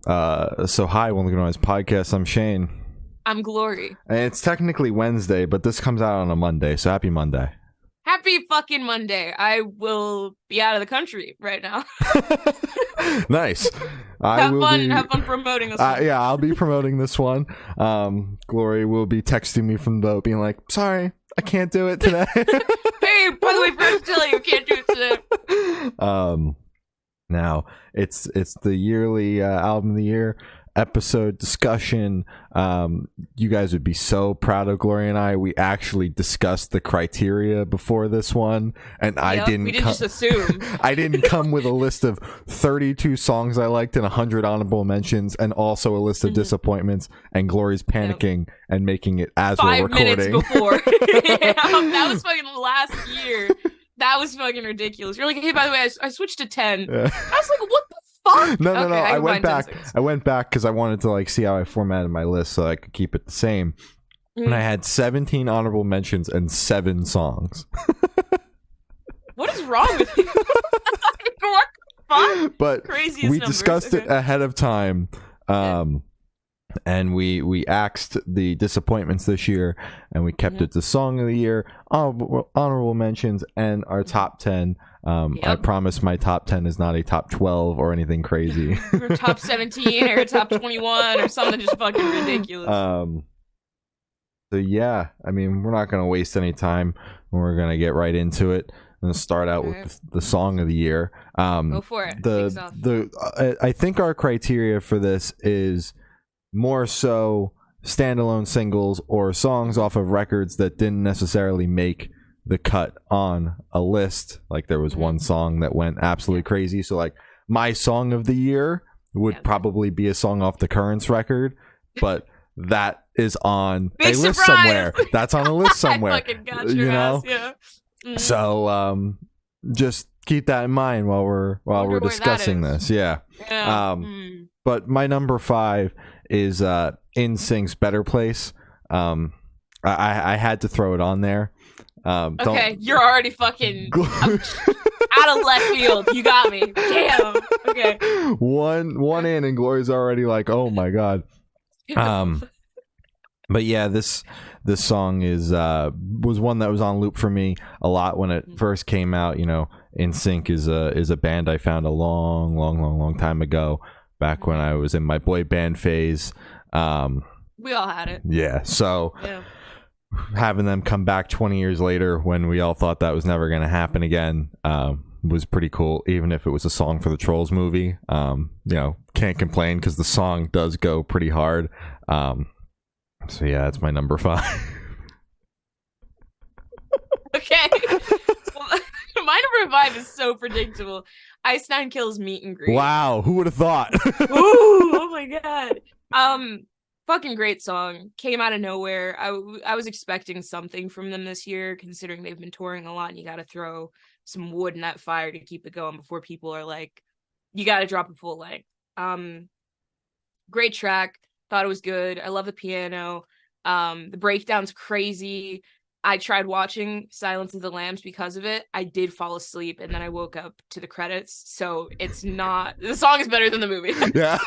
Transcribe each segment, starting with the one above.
So hi, welcome to my podcast. I'm Shane. I'm Glory. And it's technically Wednesday, but this comes out on a Monday, so happy Monday. Happy fucking Monday. I will be out of the country right now. Nice. Have fun promoting this one. Yeah, I'll be promoting this one. Glory will be texting me from the boat being like, sorry, I can't do it today. Hey, by the way, first tell you can't do it today. Now it's the yearly album of the year episode discussion. You guys would be so proud of Gloria and I. We actually discussed the criteria before this one, and we didn't just assume. I didn't come with a list of 32 songs I liked and 100 honorable mentions, and also a list of disappointments. And Glory's panicking and making it as we're recording. 5 minutes before. That was fucking last year. That was fucking ridiculous. You're like, hey, by the way, I switched to 10. Yeah. I was like, what the fuck? No. I went back because I wanted to see how I formatted my list so I could keep it the same. And I had 17 honorable mentions and 7 songs. What is wrong with you? What the fuck? But craziest we numbers. discussed it ahead of time. And we axed the disappointments this year, and we kept it to song of the year, honorable mentions, and our top 10. I promise my top 10 is not a top 12 or anything crazy. Or top 17 or top 21 or something just fucking ridiculous. So yeah, I mean, we're not going to waste any time. We're going to get right into it. I'm going to start out with the song of the year. Go for it. I think our criteria for this is more so standalone singles or songs off of records that didn't necessarily make the cut on a list. Like there was one song that went absolutely crazy. So like my song of the year would probably be a song off the Currents record, but that is on a list somewhere. That's on a list somewhere. I fucking got your ass, yeah. So just keep that in mind while we're discussing this. Yeah. But my number 5 is NSYNC's Better Place. I had to throw it on there. Okay, you're already fucking out of left field. You got me. Damn. Okay. One in and Glory's already like, oh my god. But yeah, this song was one that was on loop for me a lot when it first came out. You know, NSYNC is a band I found a long time ago, back when I was in my boy band phase. We all had it. Yeah, so having them come back 20 years later when we all thought that was never going to happen again was pretty cool, even if it was a song for the Trolls movie. Can't complain because the song does go pretty hard. So yeah, that's my number 5. Okay. My number 5 is so predictable. Ice Nine Kills Meet and Greet. Wow, who would have thought? Ooh, oh my god. Fucking great song. Came out of nowhere. I was expecting something from them this year, considering they've been touring a lot, and you got to throw some wood in that fire to keep it going before people are like, you got to drop a full length. Great track. Thought it was good. I love the piano. The breakdown's crazy. I tried watching Silence of the Lambs because of it. I did fall asleep, and then I woke up to the credits. So it's not... The song is better than the movie. Yeah.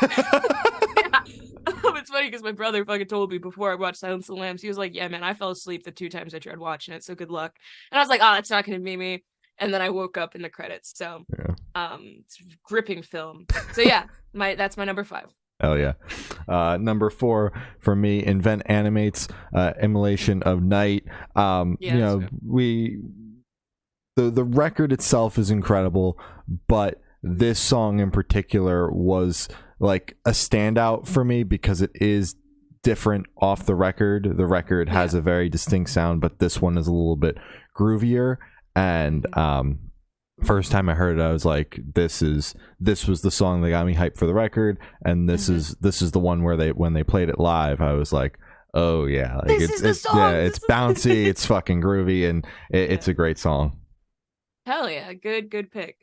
It's funny because my brother fucking told me before I watched Silence of the Lambs. He was like, yeah, man, I fell asleep the 2 times I tried watching it, so good luck. And I was like, oh, that's not going to be me. And then I woke up in the credits. So it's a gripping film. So yeah, that's my number 5. Hell yeah. Number 4 for me, Invent Animate's Immolation of Night. The record itself is incredible, but this song in particular was like a standout for me because it is different off the record. The record has a very distinct sound, but this one is a little bit groovier. And first time I heard it, I was like, this was the song that got me hyped for the record, and this is the one where when they played it live, I was like, oh yeah, like it's bouncy, it's fucking groovy, and it's a great song. Hell yeah, good pick.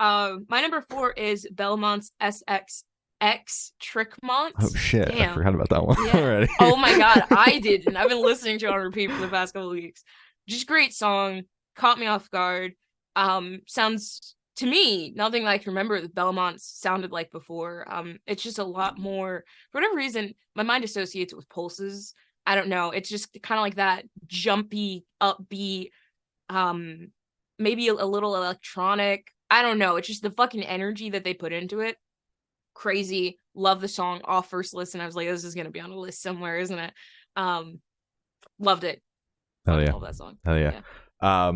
My number 4 is Belmont's SXX Trickmont. Oh shit, damn. I forgot about that one already. Oh my god, I didn't. I've been listening to it on repeat for the past couple of weeks. Just great song, caught me off guard. Sounds to me, nothing that I can remember the Belmonts sounded like before. It's just a lot more, for whatever reason, my mind associates it with Pulses. I don't know. It's just kind of like that jumpy, upbeat, um, maybe a little electronic. I don't know. It's just the fucking energy that they put into it. Crazy. Love the song off first listen. I was like, this is gonna be on a list somewhere, isn't it? Loved it. Hell yeah. Love that song. Hell yeah.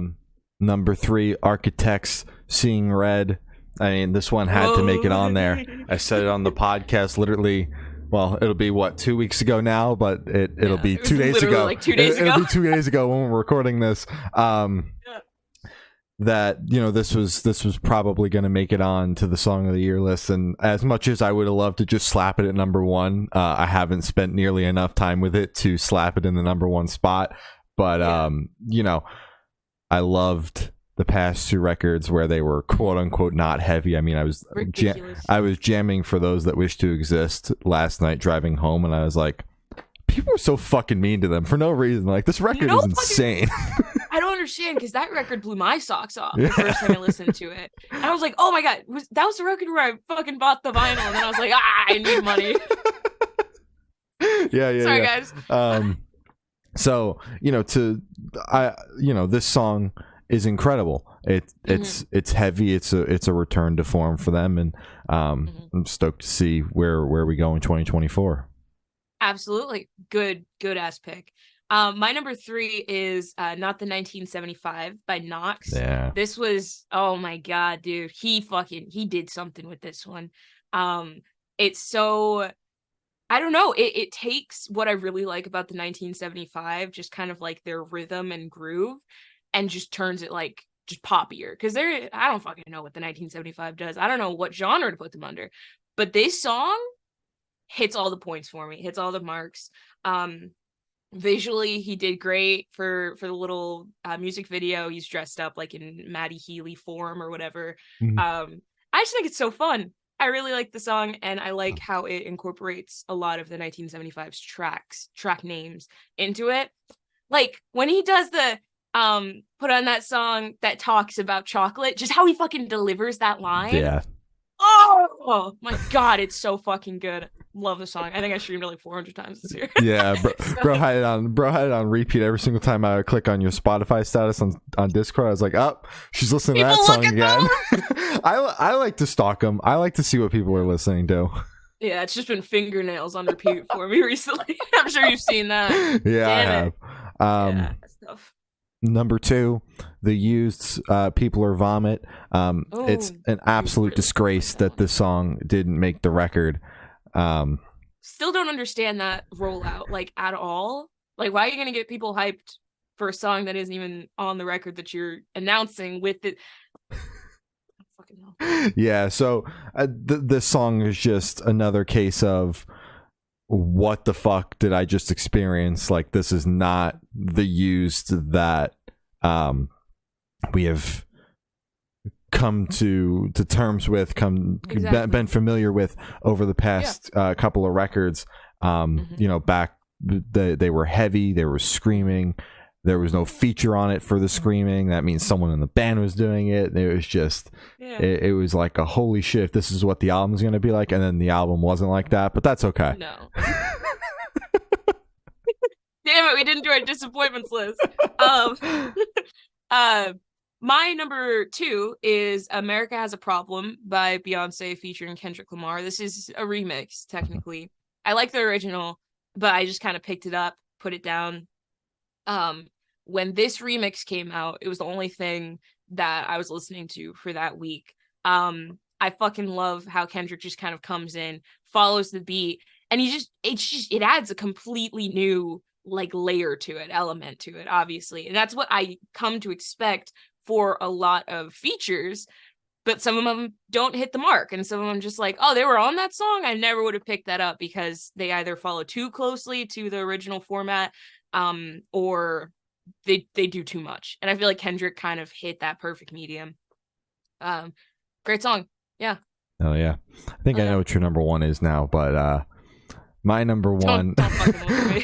Number 3, Architects, Seeing Red. I mean, this one had to make it on there. I said it on the podcast literally. Well, it'll be 2 weeks ago now, but it'll be 2 days ago. Like 2 days ago. It'll be 2 days ago when we're recording this. That, you know, this was probably going to make it on to the Song of the Year list, and as much as I would have loved to just slap it at number 1, I haven't spent nearly enough time with it to slap it in the number 1 spot. But you know, I loved the past 2 records where they were quote unquote not heavy. I mean, I was jamming For Those That Wish to Exist last night driving home, and I was like, people are so fucking mean to them for no reason. Like, this record is insane. I don't understand, because that record blew my socks off the first time I listened to it. And I was like, oh my god, that was the record where I fucking bought the vinyl, and then I was like, I need money. Yeah. Sorry, guys. So, you know, this song is incredible. It's heavy. It's a return to form for them, and I'm stoked to see where we go in 2024. Absolutely. Good ass pick. My number 3 is Not the 1975 by Knox. Yeah. This was, oh my god, dude. He did something with this one. It's so, I don't know. It takes what I really like about the 1975, just kind of like their rhythm and groove, and just turns it like just poppier. Because I don't fucking know what the 1975 does. I don't know what genre to put them under. But this song hits all the points for me, hits all the marks. Visually, he did great for the little music video. He's dressed up like in Maddie Healy form or whatever. I just think it's so fun. I really like the song, and I like how it incorporates a lot of the 1975's track names into it. Like when he does the put on that song that talks about chocolate, just how he fucking delivers that line. Yeah. Oh my god, it's so fucking good. Love the song. I think I streamed it like 400 times this year. Yeah, bro had it on repeat every single time I would click on your Spotify status on Discord. I was like, oh, she's listening to that song again. I like to stalk them. I like to see what people are listening to. Yeah, it's just been fingernails on repeat for me recently. I'm sure you've seen that. Yeah, Damn I have. Yeah, that's tough. Number 2, The Used, People Are Vomit. It's an absolute disgrace that this song didn't make the record. Still don't understand that rollout, like, at all. Like, why are you gonna get people hyped for a song that isn't even on the record that you're announcing with it? Yeah, so this song is just another case of what the fuck did I just experience? Like, this is not the Used that we have come to terms with, been familiar with over the past couple of records. You know, back they were heavy, they were screaming. There was no feature on it for the screaming. That means someone in the band was doing it. It was just, it was like a holy shit, if this is what the album's going to be like. And then the album wasn't like that, but that's okay. No. Damn it, we didn't do our disappointments list. My number 2 is America Has a Problem by Beyonce featuring Kendrick Lamar. This is a remix, technically. I like the original, but I just kind of picked it up, put it down. When this remix came out, it was the only thing that I was listening to for that week. I fucking love how Kendrick just kind of comes in, follows the beat, and it adds a completely new like layer to it, element to it, obviously. And that's what I come to expect for a lot of features, but some of them don't hit the mark, and some of them just like, oh, they were on that song, I never would have picked that up, because they either follow too closely to the original format, or they do too much. And I feel like Kendrick kind of hit that perfect medium. Great song. Yeah. Oh yeah. I think I know what your number 1 is now, but my number 1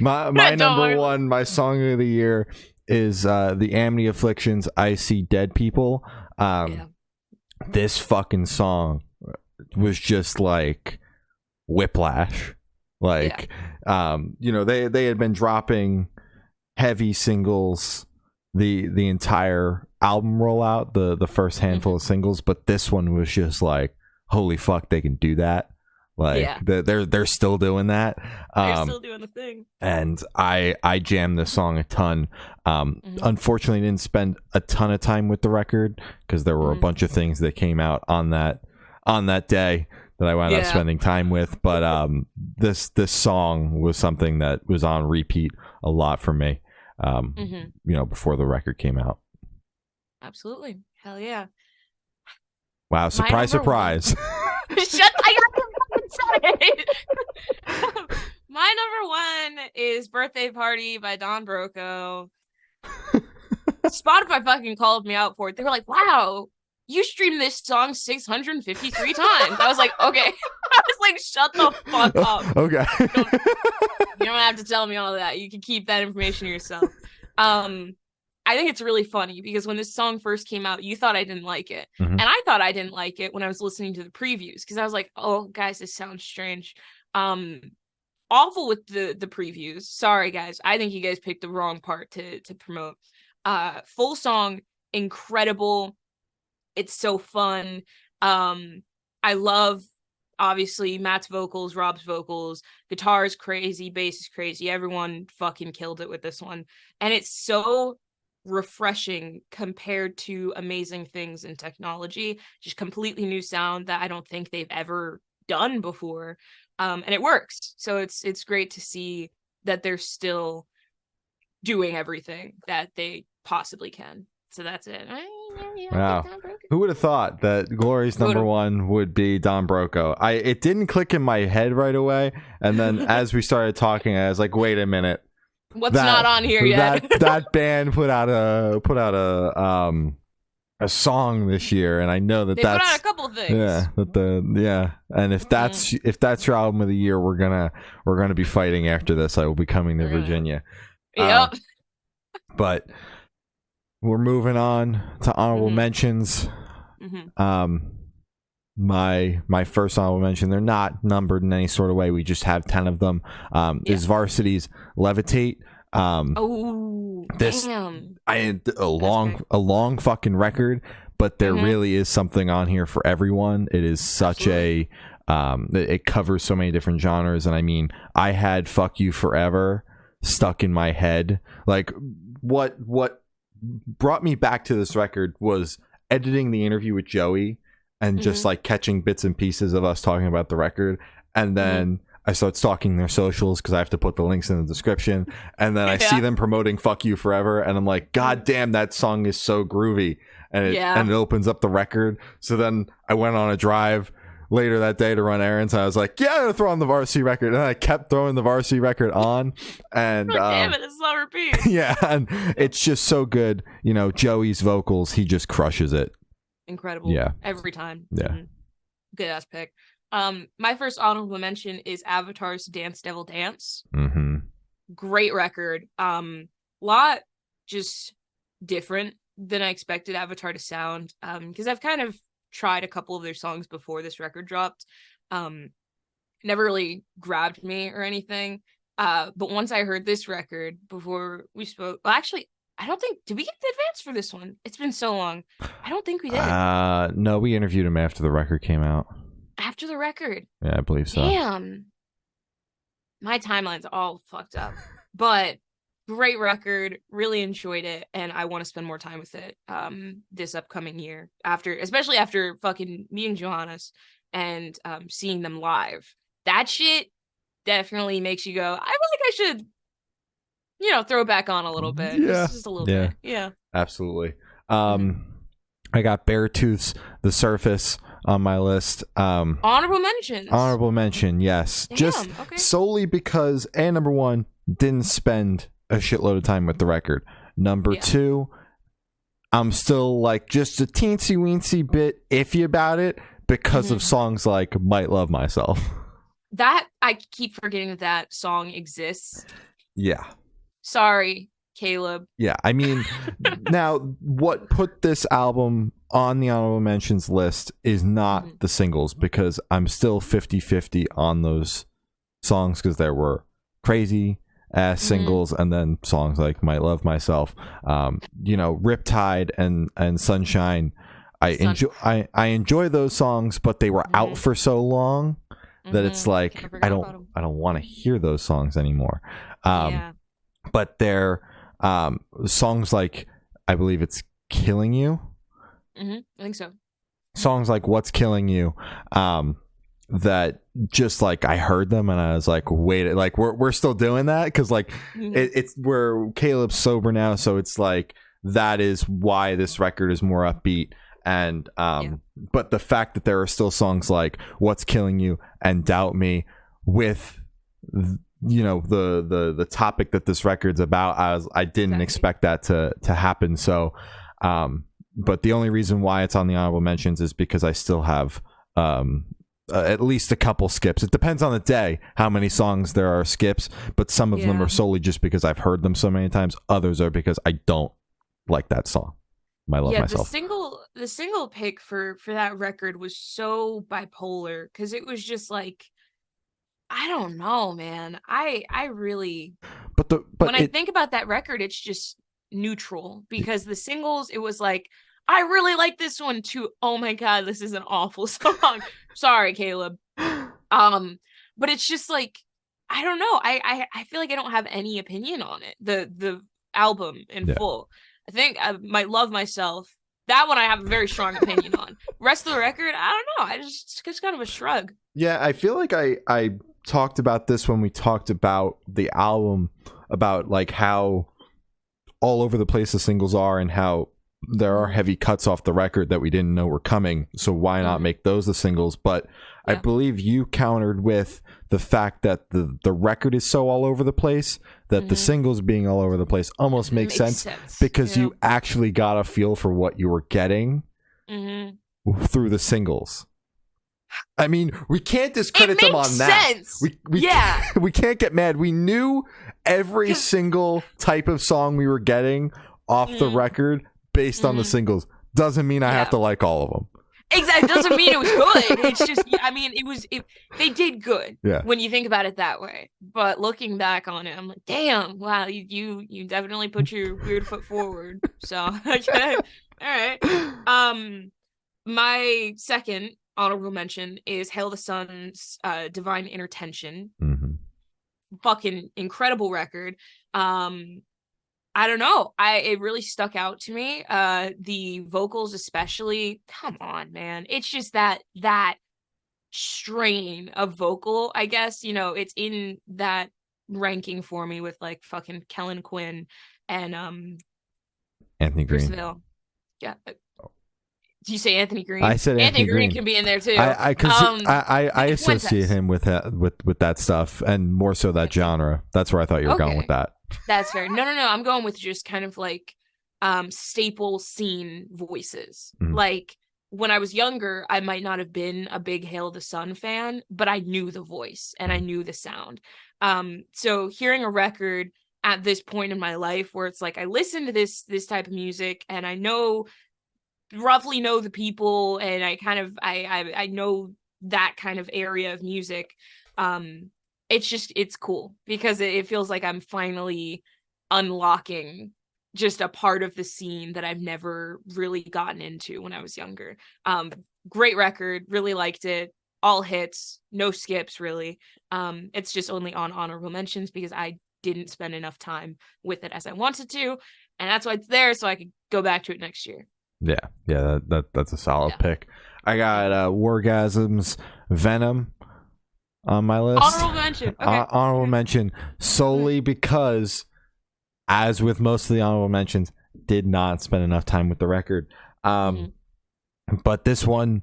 my number 1, my song of the year is the Amity Afflictions, I See Dead People. this fucking song was just like whiplash. Like, they had been dropping heavy singles the entire album rollout, the first handful of singles, but this one was just like, holy fuck, they can do that. Like, they're still doing that. They're still doing the thing. And I jammed this song a ton. Unfortunately, didn't spend a ton of time with the record because there were a bunch of things that came out on that day that I wound up spending time with. But this song was something that was on repeat a lot for me. Before the record came out. Absolutely, hell yeah! Wow, surprise! Shut! I got to fucking say it. My number one is "Birthday Party" by Don Broco. Spotify fucking called me out for it. They were like, "Wow, you streamed this song 653 times." I was like, "Okay." I was like, "Shut the fuck up." Okay. You don't have to tell me all of that. You can keep that information yourself. I think it's really funny because when this song first came out, you thought I didn't like it. And I thought I didn't like it when I was listening to the previews because I was like, oh, guys, this sounds strange. Awful with the previews. Sorry, guys. I think you guys picked the wrong part to promote. Full song, incredible. It's so fun. I love, obviously, Matt's vocals, Rob's vocals. Guitar is crazy, bass is crazy. Everyone fucking killed it with this one. And it's so refreshing compared to amazing things in technology. Just completely new sound that I don't think they've ever done before. And it works. So it's great to see that they're still doing everything that they possibly can. So that's it. Wow. Who would have thought that Glory's number one would be Don Broco? It didn't click in my head right away. And then as we started talking, I was like, wait a minute. What's not on here yet? that band put out a song this year, and I know that they that's put out a couple of things. And if that's your album of the year, we're gonna be fighting after this. I will be coming to Virginia. Yep. But we're moving on to honorable mentions. My first honorable mention, they're not numbered in any sort of way, we just have 10 of them, is Varsity's Levitate. Damn. I had a long fucking record, but there really is something on here for everyone. It is such it covers so many different genres. And I mean, I had Fuck You Forever stuck in my head. Like, what brought me back to this record was editing the interview with Joey and just like catching bits and pieces of us talking about the record. And then I start stalking their socials because I have to put the links in the description. And then I see them promoting Fuck You Forever. And I'm like, God damn, that song is so groovy. And it opens up the record. So then I went on a drive later that day to run errands. And I was like, yeah, I'm going to throw on the Varsity record. And I kept throwing the Varsity record on. And damn it, it's on repeat. Yeah, and it's just so good. You know, Joey's vocals, he just crushes it. Incredible. Yeah. Every time. Yeah. Good ass pick. My first honorable mention is Avatar's Dance Devil Dance. Great record. Lot just different than I expected Avatar to sound. Because I've kind of tried a couple of their songs before this record dropped. Never really grabbed me or anything. But once I heard this record before we spoke, well, actually, I don't think, did we get the advance for this one? It's been so long. I don't think we did. No, we interviewed him after the record came out. After the record? Yeah, I believe so. Damn. My timeline's all fucked up. But great record. Really enjoyed it. And I want to spend more time with it this upcoming year. Especially after fucking meeting Johannes and seeing them live. That shit definitely makes you go, I feel like I should, throw it back on a little bit. Yeah. Just a little bit. Yeah. Absolutely. I got Beartooth's The Surface on my list. Honorable mentions. Honorable mention, yes. Damn, just solely because, number one, didn't spend a shitload of time with the record. Number two, I'm still like just a teensy weensy bit iffy about it because of songs like Might Love Myself. That, I keep forgetting that song exists. Yeah. Sorry. Caleb. Yeah, I mean, now what put this album on the honorable mentions list is not the singles, because I'm still 50-50 on those songs, because there were crazy ass singles and then songs like Might Love Myself, Riptide and Sunshine. I enjoy those songs, but they were out for so long that it's like I don't want to hear those songs anymore. But they're songs like, I believe it's Killing You. I think so. Songs like What's Killing You, that just like I heard them and I was like, wait, like we're still doing that, because like it's we're Caleb's sober now, so it's like that is why this record is more upbeat. And but the fact that there are still songs like What's Killing You and Doubt Me with the topic that this record's about, I didn't expect that to happen. So but the only reason why it's on the honorable mentions is because I still have at least a couple skips. It depends on the day how many songs there are skips, but some of them are solely just because I've heard them so many times. Others are because I don't like that song. I love myself. The single pick for that record was so bipolar, because it was just like, I don't know, man. I really, but when I think about that record, it's just neutral, because the singles, it was like, I really like this one too. Oh my god, this is an awful song. Sorry, Caleb. But it's just like, I don't know. I feel like I don't have any opinion on it. The album in full. I think I Might Love Myself. That one I have a very strong opinion on. Rest of the record, I don't know. It's kind of a shrug. Yeah, I feel like I talked about this when we talked about the album, about like how all over the place the singles are and how there are heavy cuts off the record that we didn't know were coming. So why not make those the singles? But I believe you countered with the fact that the record is so all over the place that the singles being all over the place almost makes sense because you actually got a feel for what you were getting through the singles. I mean, we can't discredit them on that. We can't get mad. We knew every single type of song we were getting off the record based on the singles. Doesn't mean I have to like all of them. Exactly. Doesn't mean it was good. It's just, I mean, they did good when you think about it that way. But looking back on it, I'm like, damn, wow, you definitely put your weird foot forward. So, okay. All right. My second honorable mention is Hail the Sun's Divine Intertention. Fucking incredible record. I don't know. It really stuck out to me. The vocals especially. Come on, man. It's just that strain of vocal, I guess. You know, it's in that ranking for me with like fucking Kellen Quinn and Anthony Green. Yeah. Did you say Anthony Green? I said Anthony Green can be in there too. I associate him with that stuff, and more so that genre. That's where I thought you were going with that. That's fair. No. I'm going with just kind of like staple scene voices. Like when I was younger, I might not have been a big Hail the Sun fan, but I knew the voice and I knew the sound. So hearing a record at this point in my life where it's like I listen to this type of music and I roughly know the people and I kind of I know that kind of area of music. It's cool because it feels like I'm finally unlocking just a part of the scene that I've never really gotten into when I was younger. Great record, really liked it. All hits, no skips really. It's just only on honorable mentions because I didn't spend enough time with it as I wanted to, and that's why it's there so I could go back to it next year. Yeah, that's a solid pick. I got Wargasm's Venom on my list. Honorable mention. Okay. Honorable mention solely because, as with most of the honorable mentions, did not spend enough time with the record. But this one,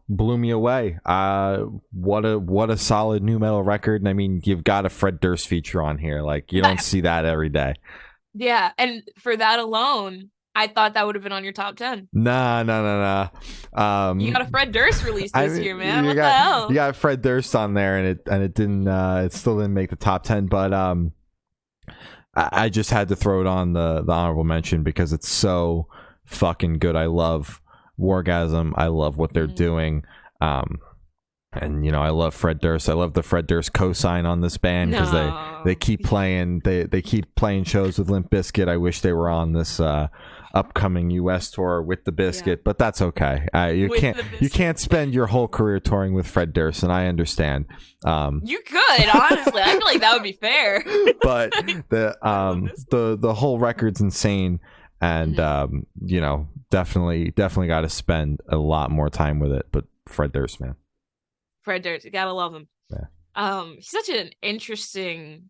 blew me away. What a solid new metal record. And I mean, you've got a Fred Durst feature on here. Like, you don't see that every day. Yeah, and for that alone, I thought that would have been on your top 10. Nah. You got a Fred Durst release this year, man. What the hell? You got Fred Durst on there, and it didn't. It still didn't make the top 10. But I just had to throw it on the honorable mention because it's so fucking good. I love Wargasm. I love what they're doing. And I love Fred Durst. I love the Fred Durst cosign on this band because they keep playing. They keep playing shows with Limp Bizkit. I wish they were on this upcoming U.S. tour with the Bizkit, but that's okay. You can't spend your whole career touring with Fred Durst, and I understand. You could, honestly. I feel like that would be fair. But the whole record's insane, and definitely got to spend a lot more time with it. But Fred Durst, man. Fred Durst, you gotta love him. Yeah. He's such an interesting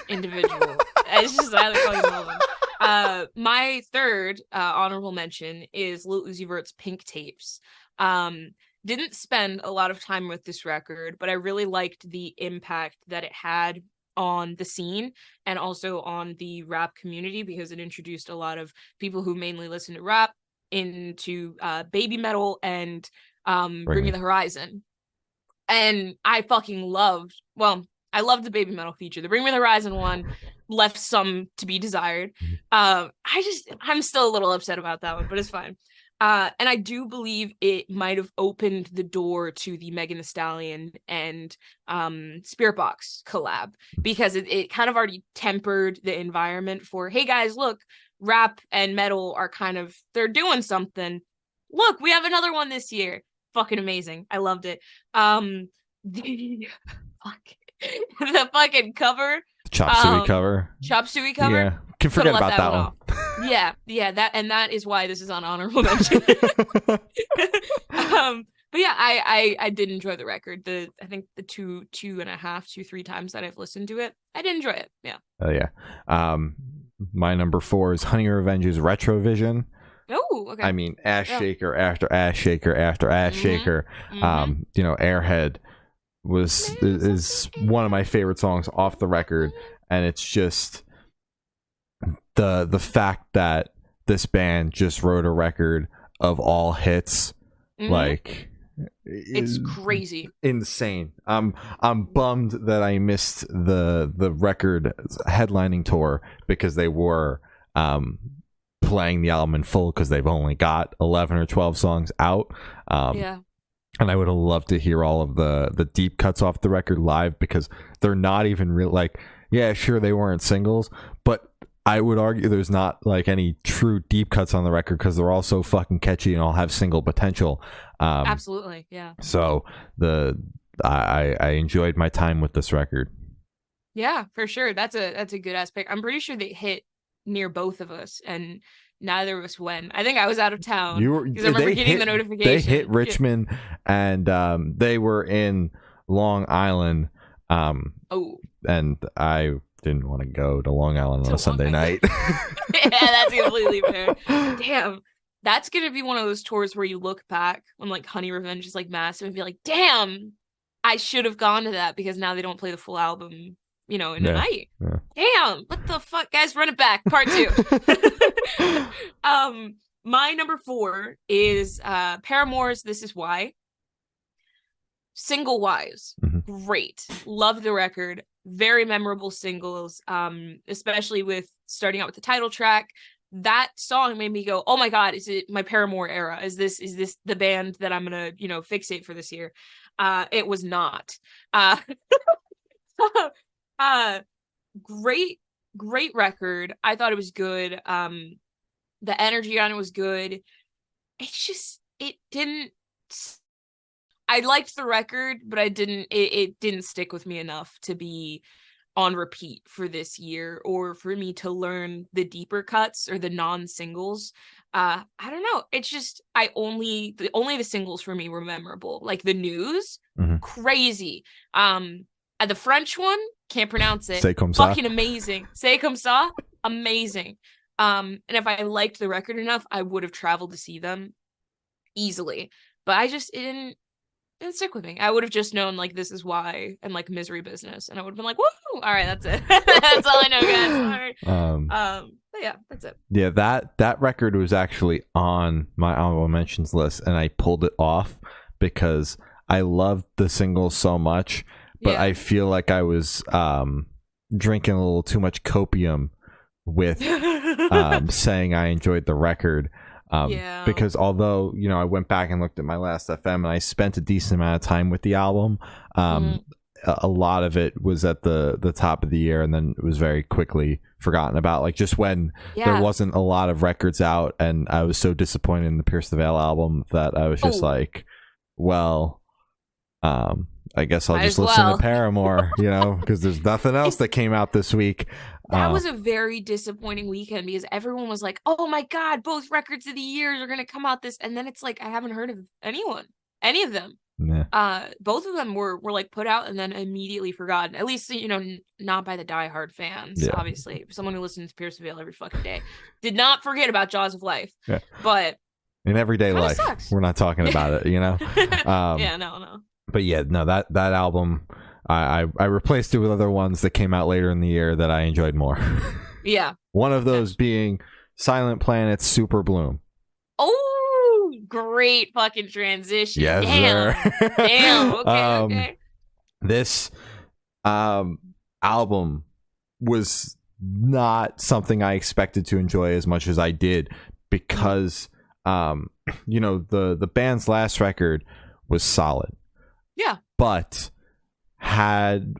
individual. It's just I fucking love him. My third honorable mention is Lil Uzi Vert's Pink Tapes. Didn't spend a lot of time with this record, but I really liked the impact that it had on the scene and also on the rap community because it introduced a lot of people who mainly listen to rap into baby metal and Bring Me the Horizon. And I fucking loved the baby metal feature. The Bring Me the Horizon one left some to be desired. I'm still a little upset about that one, but it's fine. And I do believe it might have opened the door to the Megan Thee Stallion and Spirit Box collab because it kind of already tempered the environment for, hey guys, look, rap and metal are they're doing something. Look, we have another one this year. Fucking amazing. I loved it. The fucking cover. Chop Suey cover. Chop Suey cover. Yeah. Can forget about that one. Yeah, that is why this is on honorable mention. But yeah, I did enjoy the record. I think the 2.5, 3 times that I've listened to it, I did enjoy it. Yeah. Oh yeah. My number 4 is Honey Revenge's Retrovision. Oh, okay. I mean, ass shaker after ass shaker after ass shaker. Airhead is one of my favorite songs off the record, and it's just the fact that this band just wrote a record of all hits, like it's crazy, insane. I'm bummed that I missed the record headlining tour because they were playing the album in full because they've only got 11 or 12 songs out. And I would have loved to hear all of the deep cuts off the record live because they're not even real. Like, yeah, sure, they weren't singles, but I would argue there's not like any true deep cuts on the record because they're all so fucking catchy and all have single potential. Absolutely, yeah. So I enjoyed my time with this record. Yeah, for sure. That's a good ass pick. I'm pretty sure they hit near both of us, and neither of us went. I think I was out of town because I remember getting the notification. They hit Richmond, and they were in Long Island. And I didn't want to go to Long Island on a Sunday night. Yeah, that's completely fair. Damn, that's gonna be one of those tours where you look back when like Honey Revenge is like massive and be like, damn, I should have gone to that because now they don't play the full album. In a night. Yeah. Damn, what the fuck, guys? Run it back. Part 2. My number 4 is Paramore's This Is Why. Single wise, great. Love the record. Very memorable singles. Especially with starting out with the title track. That song made me go, oh my god, is it my Paramore era? Is this the band that I'm gonna, fixate for this year? It was not. Great record. I thought it was good. The energy on it was good. It didn't. I liked the record, but it didn't stick with me enough to be on repeat for this year or for me to learn the deeper cuts or the non-singles. I don't know. It's just only the singles for me were memorable. Like the News, crazy. The French one, can't pronounce it. C'est comme ça. Fucking amazing. C'est comme ça, amazing. And if I liked the record enough, I would have traveled to see them easily. But it didn't stick with me. I would have just known like This Is Why and like Misery Business, and I would have been like, woo! All right, that's it. That's all I know, guys. Sorry. But yeah, that's it. Yeah, that record was actually on my honorable mentions list, and I pulled it off because I loved the singles so much. But I feel like I was drinking a little too much copium with saying I enjoyed the record. Yeah. Because although, I went back and looked at my last FM and I spent a decent amount of time with the album, a lot of it was at the top of the year and then it was very quickly forgotten about. Like just when there wasn't a lot of records out and I was so disappointed in the Pierce the Veil album that I was just like, well, I guess I'll just listen to Paramore, because there's nothing else that came out this week. That was a very disappointing weekend because everyone was like, oh my God, both records of the year are going to come out this. And then it's like, I haven't heard of any of them. Yeah. Both of them were like put out and then immediately forgotten. At least, not by the diehard fans, obviously. Someone who listens to Pierce the Veil every fucking day did not forget about Jaws of Life. Yeah. But in everyday life, we're not talking about it, Yeah, no. But yeah, no, that album, I replaced it with other ones that came out later in the year that I enjoyed more. Yeah. One of those being Silent Planet's Super Bloom. Oh, great fucking transition. Yes, Damn. sir. Damn. Okay. This album was not something I expected to enjoy as much as I did because, the band's last record was solid. Yeah. But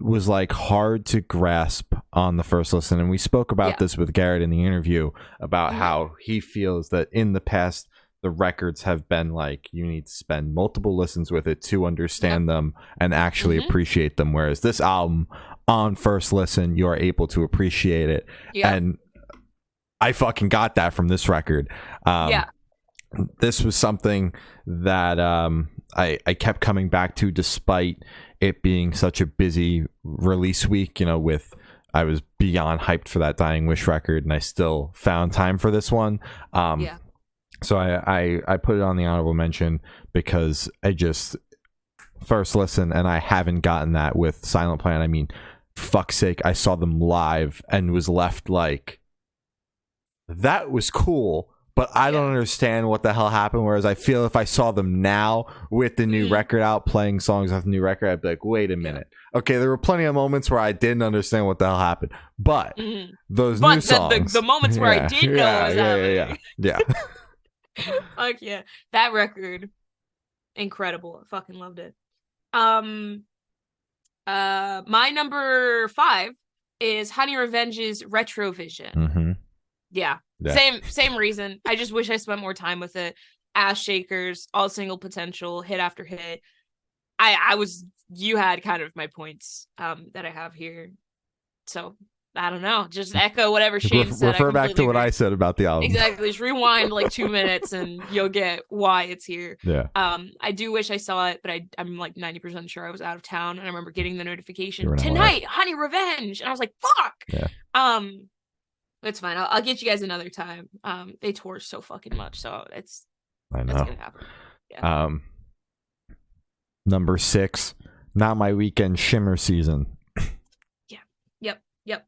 was like hard to grasp on the first listen. And we spoke about this with Garrett in the interview about how he feels that in the past, the records have been like, you need to spend multiple listens with it to understand them and actually appreciate them. Whereas this album on first listen, you're able to appreciate it. Yeah. And I fucking got that from this record. This was something that I kept coming back to despite it being such a busy release week, I was beyond hyped for that Dying Wish record and I still found time for this one. So I put it on the honorable mention because I just first listen and I haven't gotten that with Silent Planet. I mean, fuck's sake, I saw them live and was left like, that was cool. But I don't understand what the hell happened. Whereas I feel if I saw them now with the new record out, playing songs off the new record, I'd be like, wait a minute. Okay, there were plenty of moments where I didn't understand what the hell happened. But those new songs. The moments where I did know what was happening. Yeah. Fuck yeah. That record, incredible. I fucking loved it. My number 5 is Honey Revenge's Retrovision. Mm-hmm. Yeah. Same reason. I just wish I spent more time with it. Ass Shakers, All Single Potential, hit after hit. You had kind of my points that I have here. So I don't know. Just echo whatever Shane said. Refer back to what I said about the album. Exactly. Just rewind like 2 minutes and you'll get why it's here. Yeah. I do wish I saw it, but I'm like 90% sure I was out of town and I remember getting the notification tonight, Honey Revenge. And I was like, fuck. Yeah. It's fine. I'll get you guys another time. They tour so fucking much, so it's gonna happen. Yeah. Number 6, Not My Weekend, Shimmer Season. Yeah. Yep.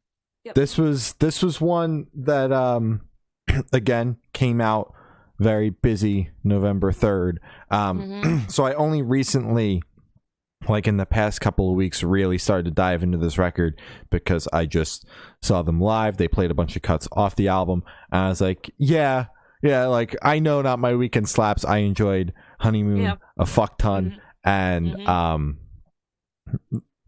This was one that again came out very busy November 3rd. So I only recently, like in the past couple of weeks, really started to dive into this record because I just saw them live. They played a bunch of cuts off the album and I was like, yeah, like I know Not My Weekend slaps. I enjoyed Honeymoon a fuck ton. And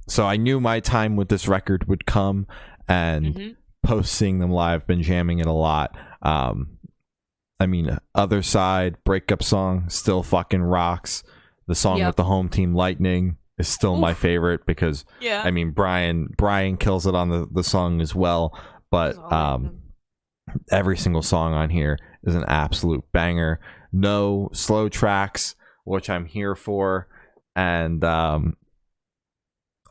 so I knew my time with this record would come, and post seeing them live, been jamming it a lot. I mean, Other Side, breakup song, still fucking rocks. The song with the home team, Lightning, is still my favorite because I mean Brian kills it on the song as well, but every single song on here is an absolute banger. No slow tracks, which I'm here for, and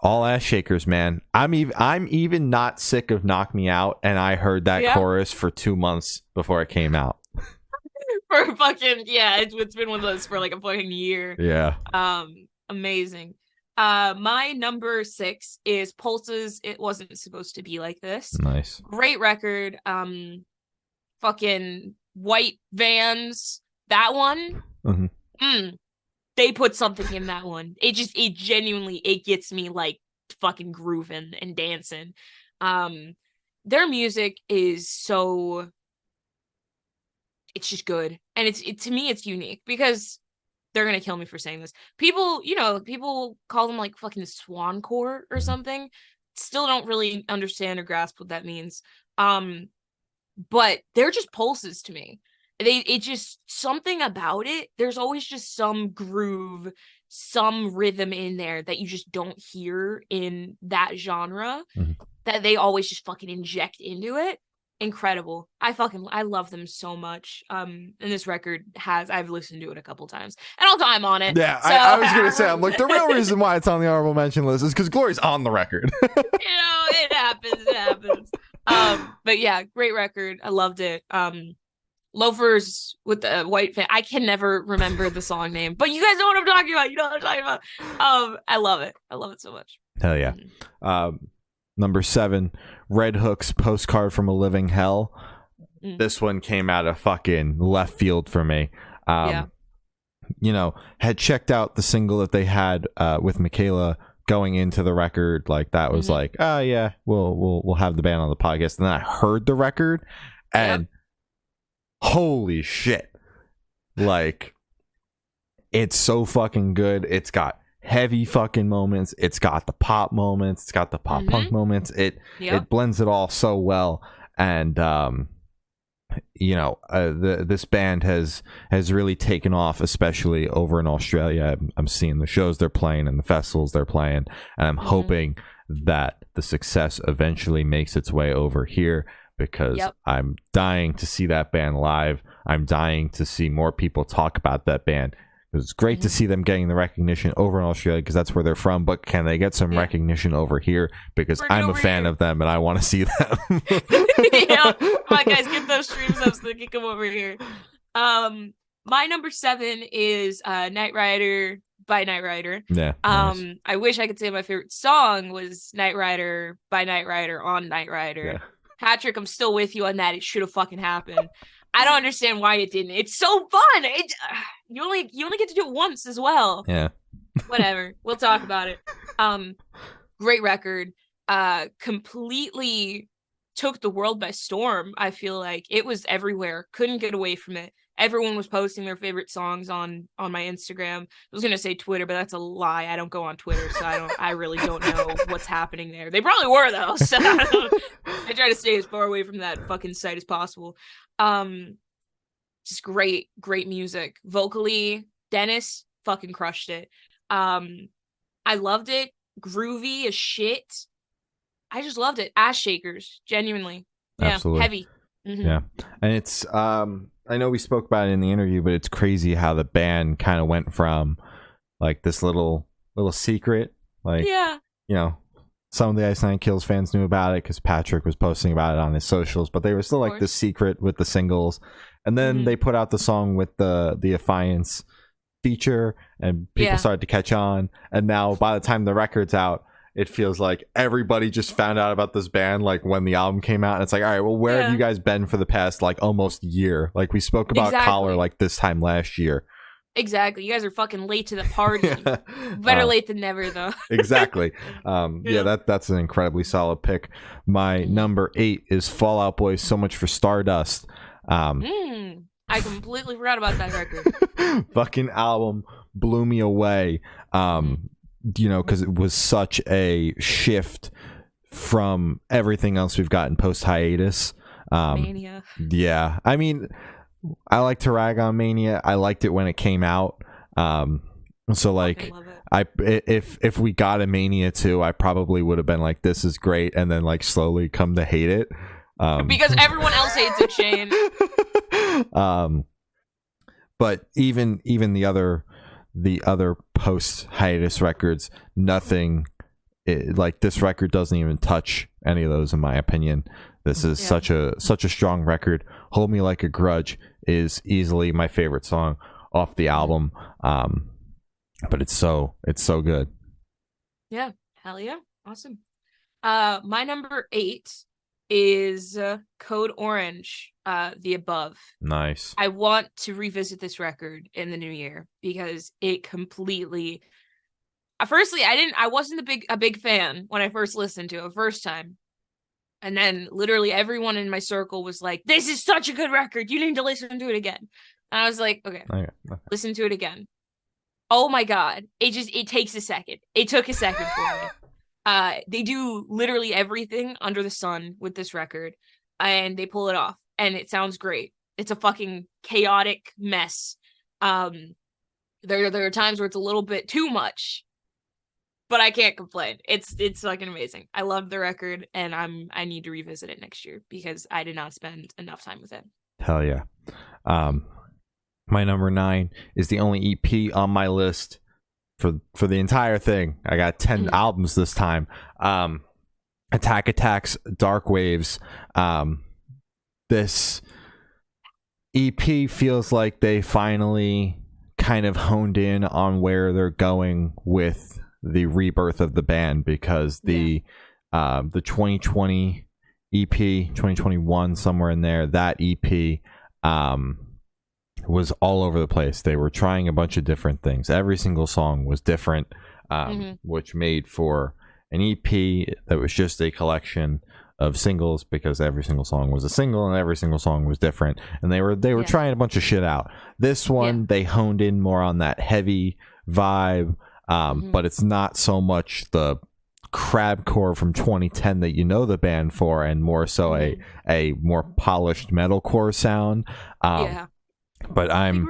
all ass shakers, man. I'm even not sick of Knock Me Out, and I heard that chorus for 2 months before it came out. For fucking it's been one of those for like a fucking year. Amazing. My number 6 is Pulse's It Wasn't Supposed to Be Like This. Nice. Great record. Fucking white vans, that one. They put something in that one. It genuinely, it gets me like fucking grooving and dancing. their music is so, it's just good. And to me it's unique because they're gonna kill me for saying this. People, people call them like fucking swancore or something. Still don't really understand or grasp what that means. But they're just pulses to me. It just something about it. There's always just some groove, some rhythm in there that you just don't hear in that genre that they always just fucking inject into it. Incredible. I love them so much. And this record I've listened to it a couple times. And also I'm on it. Yeah, So I was gonna say, I'm like, the real reason why it's on the honorable mention list is because Glory's on the record. it happens. But yeah, great record. I loved it. Loafers with the white fan. I can never remember the song name, but you guys know what I'm talking about. You know what I'm talking about. I love it. I love it so much. Hell yeah. Number 7, Red Hook's Postcard from a Living Hell. This one came out of fucking left field for me. Yeah. Had checked out the single that they had with Michaela going into the record. Like that was like, oh yeah, we'll have the band on the podcast. And then I heard the record and holy shit. Like it's so fucking good. It's got heavy fucking moments. It's got the pop moments. It's got the pop punk moments. It blends it all so well. And this band has really taken off, especially over in Australia. I'm seeing the shows they're playing and the festivals they're playing, and I'm hoping that the success eventually makes its way over here, because I'm dying to see that band live. I'm dying to see more people talk about that band. It's great to see them getting the recognition over in Australia because that's where they're from, but can they get some recognition over here? Because I'm a fan of them and I want to see them. Come on, guys, get those streams up so they can come over here. My number 7 is Night Rider by Night Rider. Yeah. Nice. I wish I could say my favorite song was Night Rider by Night Rider on Night Rider. Yeah. Patrick, I'm still with you on that. It should have fucking happened. I don't understand why it didn't. It's so fun. You only get to do it once as well. Yeah. Whatever. We'll talk about it. Great record. Completely took the world by storm. I feel like it was everywhere. Couldn't get away from it. Everyone was posting their favorite songs on my Instagram. I was gonna say Twitter, but that's a lie. I don't go on Twitter, so I really don't know what's happening there. They probably were though. So I try to stay as far away from that fucking site as possible. Just great music. Vocally, Dennis fucking crushed it. I loved it. Groovy as shit. I just loved it. Ass shakers, genuinely. Yeah, absolutely heavy. Yeah, and it's I know we spoke about it in the interview, but it's crazy how the band kind of went from like this little secret, like some of the Ice Nine Kills fans knew about it because Patrick was posting about it on his socials, but they were still like this secret with the singles. And then they put out the song with the Defiance feature, and people started to catch on. And now by the time the record's out, it feels like everybody just found out about this band like when the album came out. And it's like, all right, well, where have you guys been for the past like almost year? Like we spoke about Collar like this time last year. Exactly. You guys are fucking late to the party. Better late than never, though. Exactly. That's an incredibly solid pick. My number 8 is Fall Out Boy's So Much for Stardust. I completely forgot about that record. Fucking album blew me away. Because it was such a shift from everything else we've gotten post hiatus. Mania. Yeah. I mean, I like to rag on Mania. I liked it when it came out. So like if we got a Mania 2, I probably would have been like, this is great, and then like slowly come to hate it. Because everyone else hates it, Shane. But even the other post hiatus records, nothing like this record doesn't even touch any of those in my opinion. This is such a strong record. Hold Me Like a Grudge is easily my favorite song off the album. But it's so good. Yeah, hell yeah. Awesome. My number 8 is Code Orange, The Above. Nice. I want to revisit this record in the new year because it completely firstly, I wasn't a big fan when I first listened to it first time. And then literally everyone in my circle was like, this is such a good record. You need to listen to it again. And I was like, okay, listen to it again. Oh my God. It takes a second. It took a second for me. They do literally everything under the sun with this record, and they pull it off, and it sounds great. It's a fucking chaotic mess. There are times where it's a little bit too much, but I can't complain. It's fucking amazing. I love the record, and I need to revisit it next year because I did not spend enough time with it. Hell yeah. My number 9 is the only EP on my list for the entire thing. I got 10 albums this time. Attack Attack's Dark Waves. This EP feels like they finally kind of honed in on where they're going with the rebirth of the band, because the 2020 EP, 2021, somewhere in there, that EP was all over the place. They were trying a bunch of different things. Every single song was different, which made for an EP that was just a collection of singles, because every single song was a single and every single song was different, and they were trying a bunch of shit out. This one, they honed in more on that heavy vibe, but it's not so much the crabcore from 2010 that you know the band for, and more so a more polished metalcore sound. But I'm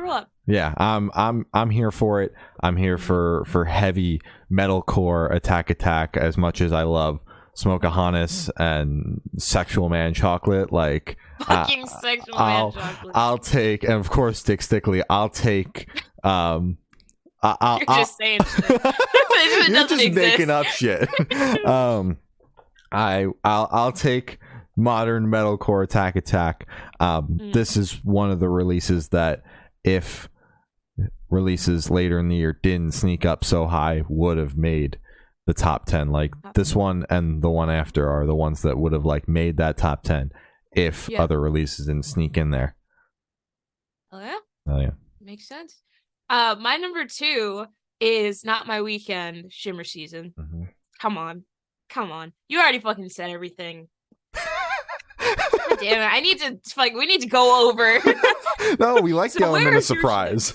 here for it. I'm here for heavy metalcore Attack as much as I love Smokeahonis and Sexual Man Chocolate. Like, fucking Sexual Man Chocolate. I'll take, and of course Dick Stickley. I'll take. You're just saying shit. You're just making up shit. I'll take modern metalcore Attack. This is one of the releases that, if releases later in the year didn't sneak up so high, would have made the top 10. Like, this one and the one after are the ones that would have like made that top 10 if other releases didn't sneak in there. Oh yeah, makes sense. My number 2 is Not My Weekend, Shimmer Season. Come on, you already fucking said everything. God damn it, I need to, like, we need to go over. No, we like the element of surprise.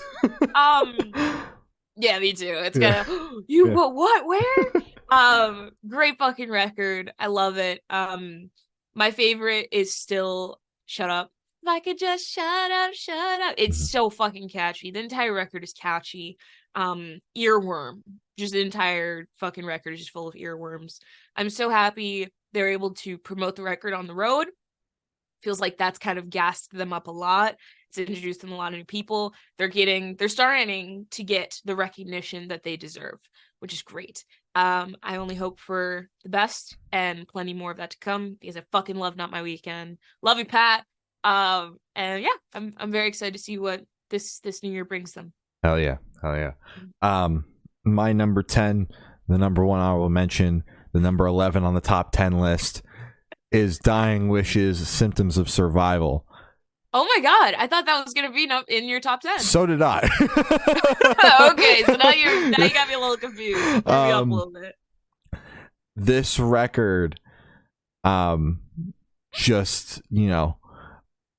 Yeah, me too. It's gonna but what, where? Great fucking record. I love it. My favorite is still Shut Up. If I could just shut up. It's so fucking catchy. The entire record is catchy. Earworm. Just the entire fucking record is just full of earworms. I'm so happy they're able to promote the record on the road. Feels like that's kind of gassed them up a lot. It's introduced them a lot of new people. They're starting to get the recognition that they deserve, which is great. I only hope for the best and plenty more of that to come, because I fucking love Not My Weekend. Love you, Pat. And yeah, I'm very excited to see what this new year brings them. Hell yeah. My number 10, the number 1 I will mention, the number 11 on the top 10 list is Dying Wishes, Symptoms of Survival. Oh my God, I thought that was gonna be in your top 10. So did I. Okay, so now you got me a little confused. Turn me up a little bit. This record, just,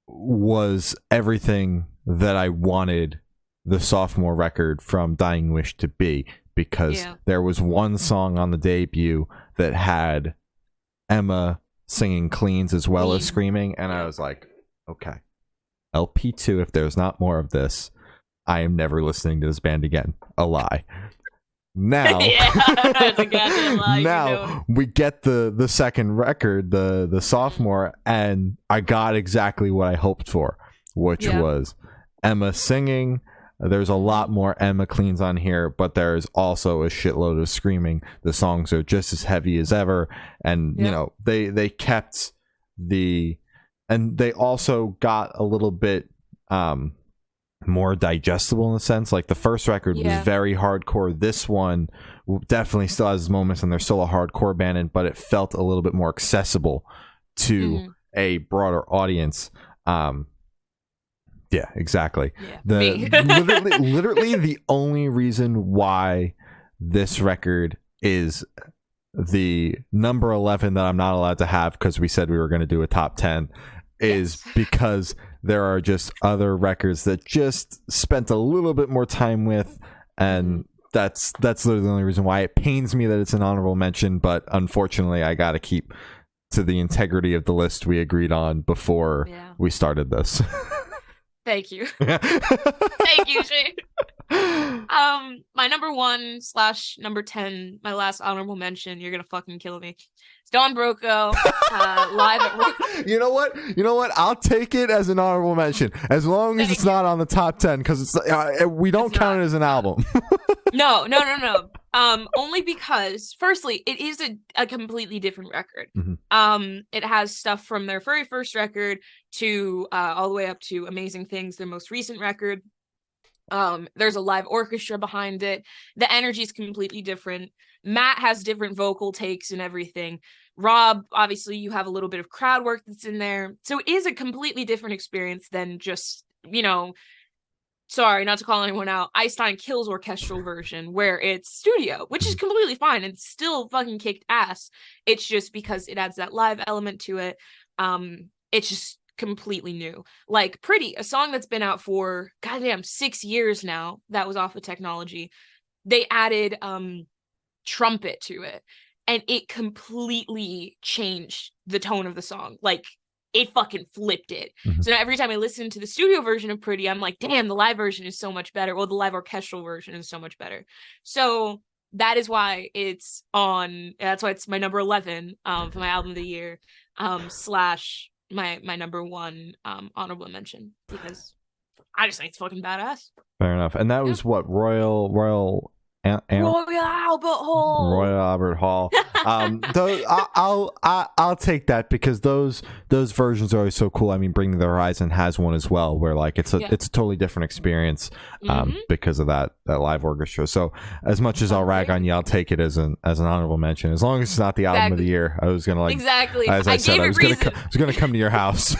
was everything that I wanted the sophomore record from Dying Wish to be, because there was one song on the debut that had Emma singing cleans as well as screaming, and I was like, okay, LP2, if there's not more of this, I am never listening to this band again. A lie. Now, now we get the second record, the sophomore, and I got exactly what I hoped for, which was Emma singing. There's a lot more Emma cleans on here, but there's also a shitload of screaming. The songs are just as heavy as ever, and they kept and they also got a little bit more digestible in a sense. Like, the first record was very hardcore. This one definitely still has moments, and there's still a hardcore band in, but it felt a little bit more accessible to a broader audience. Yeah, exactly. Literally the only reason why this record is the number 11 that I'm not allowed to have because we said we were going to do a top 10 is because there are just other records that just spent a little bit more time with, and that's literally the only reason why. It pains me that it's an honorable mention, but unfortunately I gotta keep to the integrity of the list we agreed on before we started this. Thank you. Thank you, Shane. My number 1 / number 10, my last honorable mention, you're gonna fucking kill me. It's Don Broco, live at You know what? I'll take it as an honorable mention, as long as it's not on the top 10, because it's we don't count it as an album. No. Only because, firstly, it is a completely different record. It has stuff from their very first record to all the way up to Amazing Things, their most recent record. There's a live orchestra behind it. The energy is completely different. Matt has different vocal takes and everything. Rob, obviously, you have a little bit of crowd work that's in there. So it is a completely different experience than just, sorry, not to call anyone out, Einstein Kills orchestral version, where it's studio, which is completely fine. It's still fucking kicked ass. It's just because it adds that live element to it. It's just completely new. Like Pretty, a song that's been out for goddamn 6 years now, that was off of Technology. They added trumpet to it, and it completely changed the tone of the song. Like, it fucking flipped it. So now every time I listen to the studio version of Pretty, I'm like, damn, the live version is so much better. Well, the live orchestral version is so much better. So that is why it's that's why it's my number 11 for my album of the year, / my number 1 honorable mention, because I just think it's fucking badass. Fair enough. And that was what, Royal Albert Hall. I'll take that, because those versions are always so cool. I mean, Bring Me the Horizon has one as well, where like it's a totally different experience because of that live orchestra. So as much as I'll rag on you, I'll take it as an honorable mention, as long as it's not the album of the year. I was gonna as I said, I was gonna come to your house.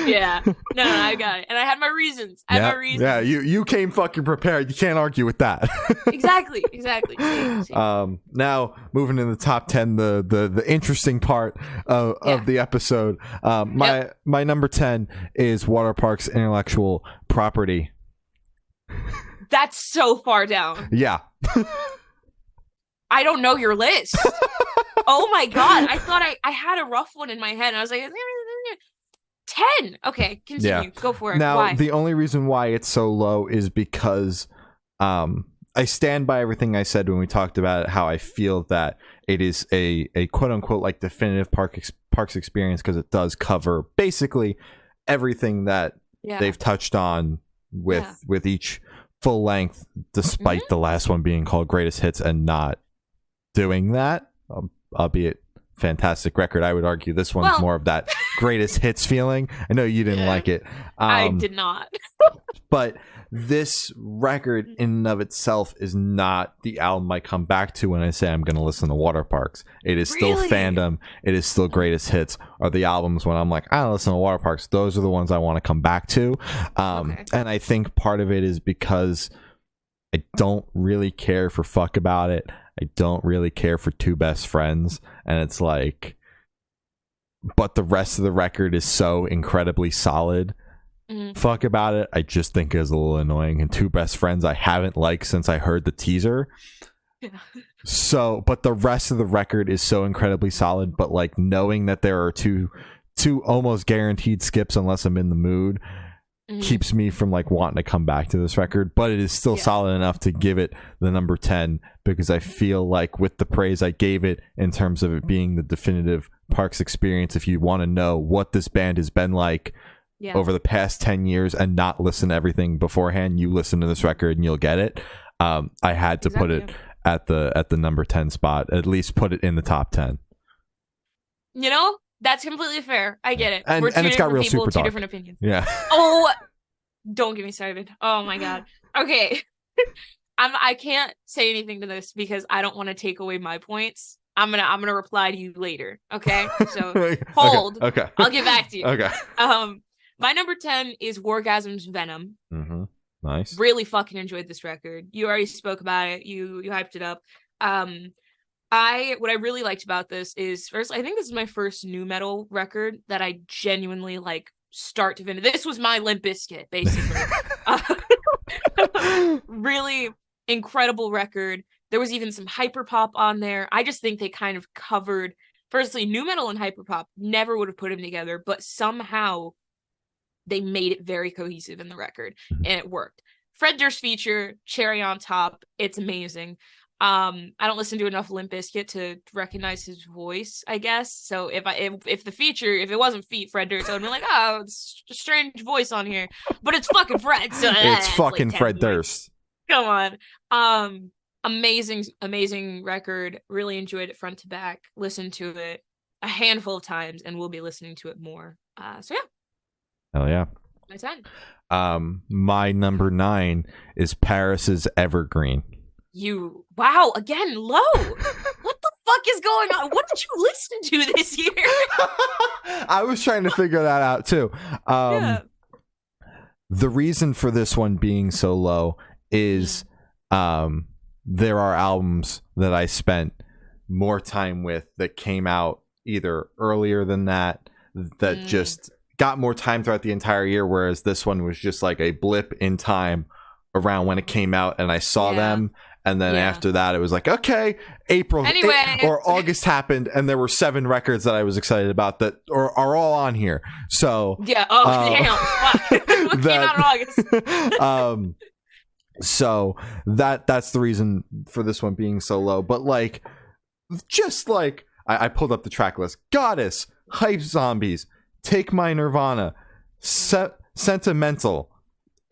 Yeah, no, I got it, and I had my reasons. Yeah, you came fucking prepared. You can't argue with that. Exactly. Same. Now moving to the top 10, the interesting part of the episode. My number 10 is Waterpark's Intellectual Property. That's so far down. Yeah. I don't know your list. Oh my god, I thought I had a rough one in my head, and I was like, 10. Okay, continue. Yeah. Go for it. Now, why? The only reason why it's so low is because I stand by everything I said when we talked about it, how I feel that it is a quote unquote like definitive parks experience, because it does cover basically everything that they've touched on with each full length, despite the last one being called Greatest Hits and not doing that, albeit fantastic record. I would argue this one's more of that Greatest Hits feeling. I know you didn't like it. I did not. But this record in and of itself is not the album I come back to when I say I'm going to listen to Waterparks. It is still Fandom. It is still Greatest Hits, are the albums when I'm like, I don't listen to Waterparks. Those are the ones I want to come back to. And I think part of it is because I don't really care for Fuck About It. I don't really care for Two Best Friends. And it's like, but the rest of the record is so incredibly solid. Fuck About It, I just think is a little annoying. And Two Best Friends, I haven't liked since I heard the teaser. So, but the rest of the record is so incredibly solid. But like knowing that there are two almost guaranteed skips unless I'm in the mood keeps me from like wanting to come back to this record. But it is still solid enough to give it the number 10, because I feel like with the praise I gave it in terms of it being the definitive Parks experience, if you want to know what this band has been like over the past 10 years and not listen to everything beforehand, you listen to this record and you'll get it. I had to put it at the number 10 spot, at least put it in the top 10. You know, that's completely fair. I get it. And, We're two it's got real people, super two dark. different opinions. Yeah. Oh, don't get me started. Oh my god. Okay. I can't say anything to this because I don't want to take away my points. I'm gonna reply to you later. Okay. So hold. Okay. I'll get back to you. Okay. My number 10 is Wargasm's Venom. Nice. Really fucking enjoyed this record. You already spoke about it. You hyped it up. What I really liked about this is, first, I think this is my first nu metal record that I genuinely like start to finish. This was my Limp Bizkit, basically. Really incredible record. There was even some hyperpop on there. I just think they kind of covered, firstly, nu metal and hyperpop never would have put them together, but somehow they made it very cohesive in the record, and it worked. Fred Durst feature, cherry on top. It's amazing. I don't listen to enough Limp Bizkit to recognize his voice, I guess. So if the feature, if it wasn't Fred Durst, I would be like, oh, it's a strange voice on here. But it's fucking Fred. So it's fucking like Fred Durst. Come on. Amazing record. Really enjoyed it front to back. Listened to it a handful of times, and we'll be listening to it more. So yeah. Hell yeah. My 10. My number 9 is Paris's Evergreen. Wow, again, low. What the fuck is going on? What did you listen to this year? I was trying to figure that out too. Yeah. The reason for this one being so low is there are albums that I spent more time with that came out either earlier than that just got more time throughout the entire year, whereas this one was just like a blip in time around when it came out and I saw them, and then after that it was like, okay, April or August happened and there were 7 records that I was excited about that are all on here. So damn, fuck. What came out in August? So that's the reason for this one being so low. But like, just like I pulled up the track list: Goddess, Hype Zombies, Take My Nirvana, Sentimental.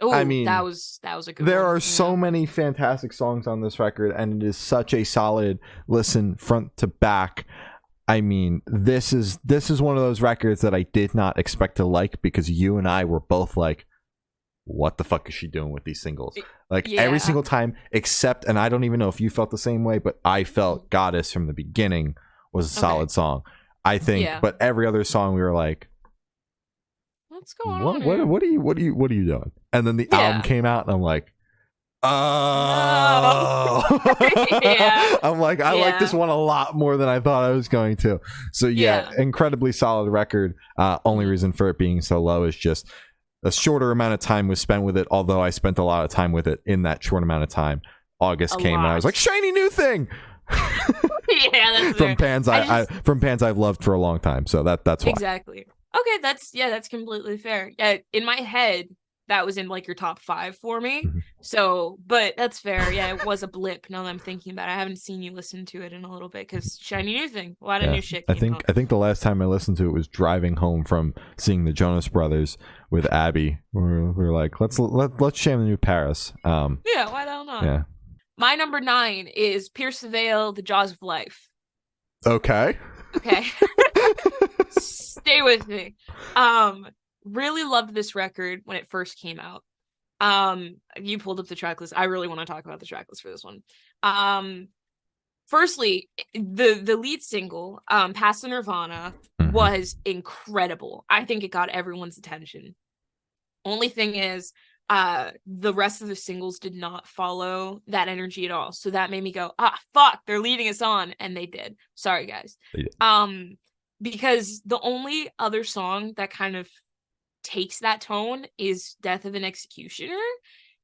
Ooh, I mean, that was a good there one. are so many fantastic songs on this record, and it is such a solid listen front to back. I mean, this is one of those records that I did not expect to like, because you and I were both like, what the fuck is she doing with these singles? Like every single time, except, and I don't even know if you felt the same way, but I felt Goddess from the beginning was a solid song, I think. But every other song we were like, what's going on here? What are you doing? And then the album came out and I'm like, oh. I'm like, I like this one a lot more than I thought I was going to. So incredibly solid record. Only reason for it being so low is just a shorter amount of time was spent with it, although I spent a lot of time with it in that short amount of time. August came and I was like, shiny new thing. That's from bands from bands I've loved for a long time. So that's why. Exactly. Okay, that's completely fair. Yeah, in my head, that was in like your top 5 for me. So, but that's fair. Yeah, it was a blip. Now that I'm thinking about it, I haven't seen you listen to it in a little bit, because shiny new thing, a lot of new shit. I think the last time I listened to it was driving home from seeing the Jonas Brothers with Abby. We were like, let's jam the new Paris. Why the hell not? Yeah. My number 9 is Pierce the Veil, The Jaws of Life. Okay. Stay with me. Really loved this record when it first came out. You pulled up the track list. I really want to talk about the track list for this one. Firstly, the lead single, Past the Nirvana, was incredible. I think it got everyone's attention. Only thing is, the rest of the singles did not follow that energy at all. So that made me go, fuck, they're leading us on. And they did. Sorry, guys. Because the only other song that kind of takes that tone is Death of an Executioner.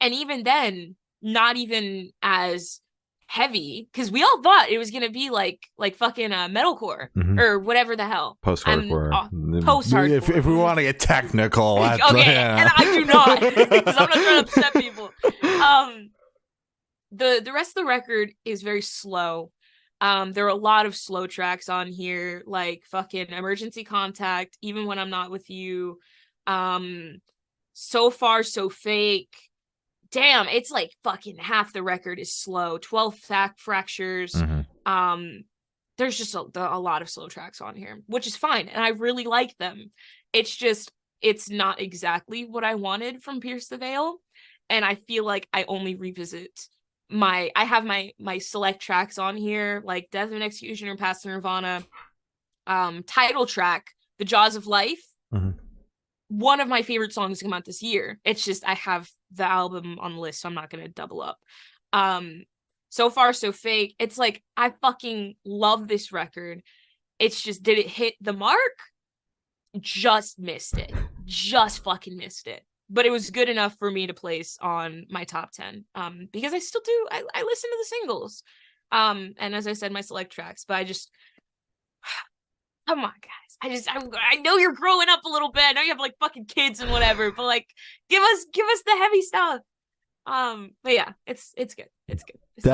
And even then, not even as heavy, because we all thought it was gonna be like fucking metalcore or whatever the hell, post-hardcore. Post-hardcore. If we want to get technical, and I do not, because I'm not trying to upset people. The rest of the record is very slow. There are a lot of slow tracks on here, like fucking Emergency Contact, Even When I'm Not With You, So Far So Fake. Damn, it's like fucking half the record is slow. 12 Fractures. There's just a lot of slow tracks on here, which is fine, and I really like them. It's just, it's not exactly what I wanted from Pierce the Veil, and I feel like I only revisit I have my select tracks on here, like Death of an Executioner, Past the Nirvana, title track, The Jaws of Life. One of my favorite songs to come out this year. It's just, I have the album on the list, so I'm not going to double up. So Far So Fake. It's like, I fucking love this record. It's just, did it hit the mark? Just missed it. Just fucking missed it. But it was good enough for me to place on my top 10. Because I still do, I listen to the singles. And as I said, my select tracks, but I just, come on, guys. I know you're growing up a little bit. I know you have like fucking kids and whatever, but like, give us the heavy stuff. But yeah, it's good. It's good. It's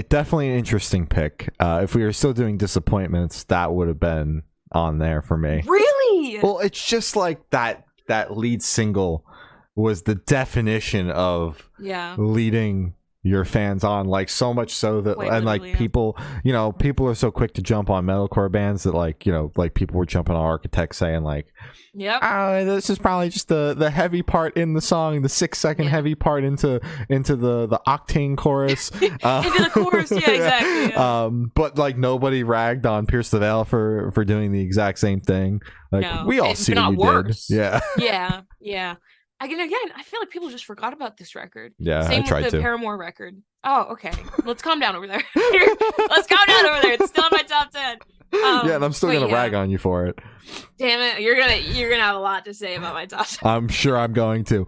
definitely an interesting pick. If we were still doing disappointments, that would have been on there for me. Really? Well, it's just like that lead single was the definition of leading your fans on, like, so much so that and like people are so quick to jump on metalcore bands that like people were jumping on Architect saying like, this is probably just the heavy part in the song, the 6-second heavy part into the octane chorus into the chorus. Exactly. But like nobody ragged on Pierce the Veil for doing the exact same thing. Like, we all see what you did. Yeah. Again, I feel like people just forgot about this record. Yeah, same I tried with the to. Paramore record. Oh, okay. Let's calm down over there. Let's calm down over there. It's still in my top 10. And I'm still gonna rag on you for it. Damn it, you're gonna have a lot to say about my top 10. I'm sure I'm going to.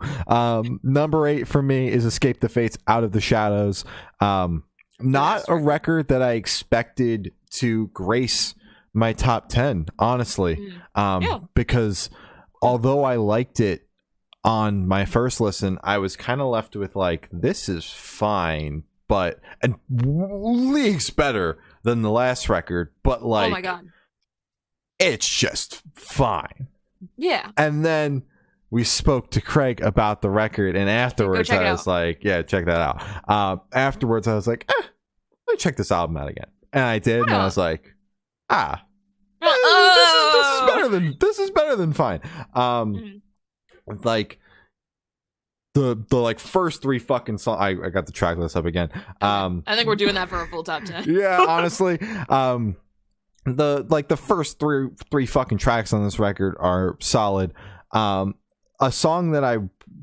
Number 8 for me is Escape the Fates, Out of the Shadows. Not a record that I expected to grace my top 10, honestly. Because although I liked it on my first listen, I was kind of left with like, this is fine, and leagues better than the last record, but like, oh my god, it's just fine. Yeah. And then we spoke to Craig about the record, and afterwards I was like, yeah, check that out. Afterwards I was like, let me check this album out again, and I did, and I was like, this is better than fine. Like the like first 3 fucking songs, I got the track list up again. I think we're doing that for a full top 10. Yeah, honestly. The first three fucking tracks on this record are solid. A song that I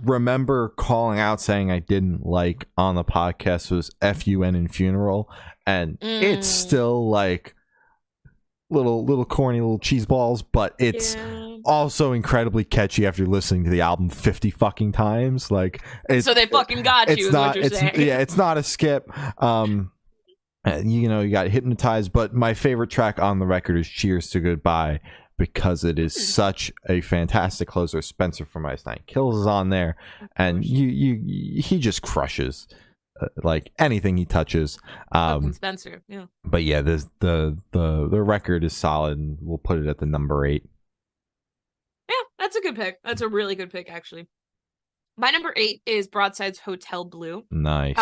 remember calling out saying I didn't like on the podcast was FUN and Funeral, and it's still like little corny little cheese balls, but it's also incredibly catchy after listening to the album 50 fucking times. Like, so they fucking got you, is what you're saying. Yeah, it's not a skip. You got Hypnotized, but my favorite track on the record is Cheers to Goodbye, because it is such a fantastic closer. Spencer from Ice Nine Kills is on there, and he just crushes like anything he touches. Spencer, yeah. But yeah, the record is solid, and we'll put it at the number 8. Yeah, that's a good pick. That's a really good pick, actually. My number 8 is Broadside's Hotel Blue. Nice.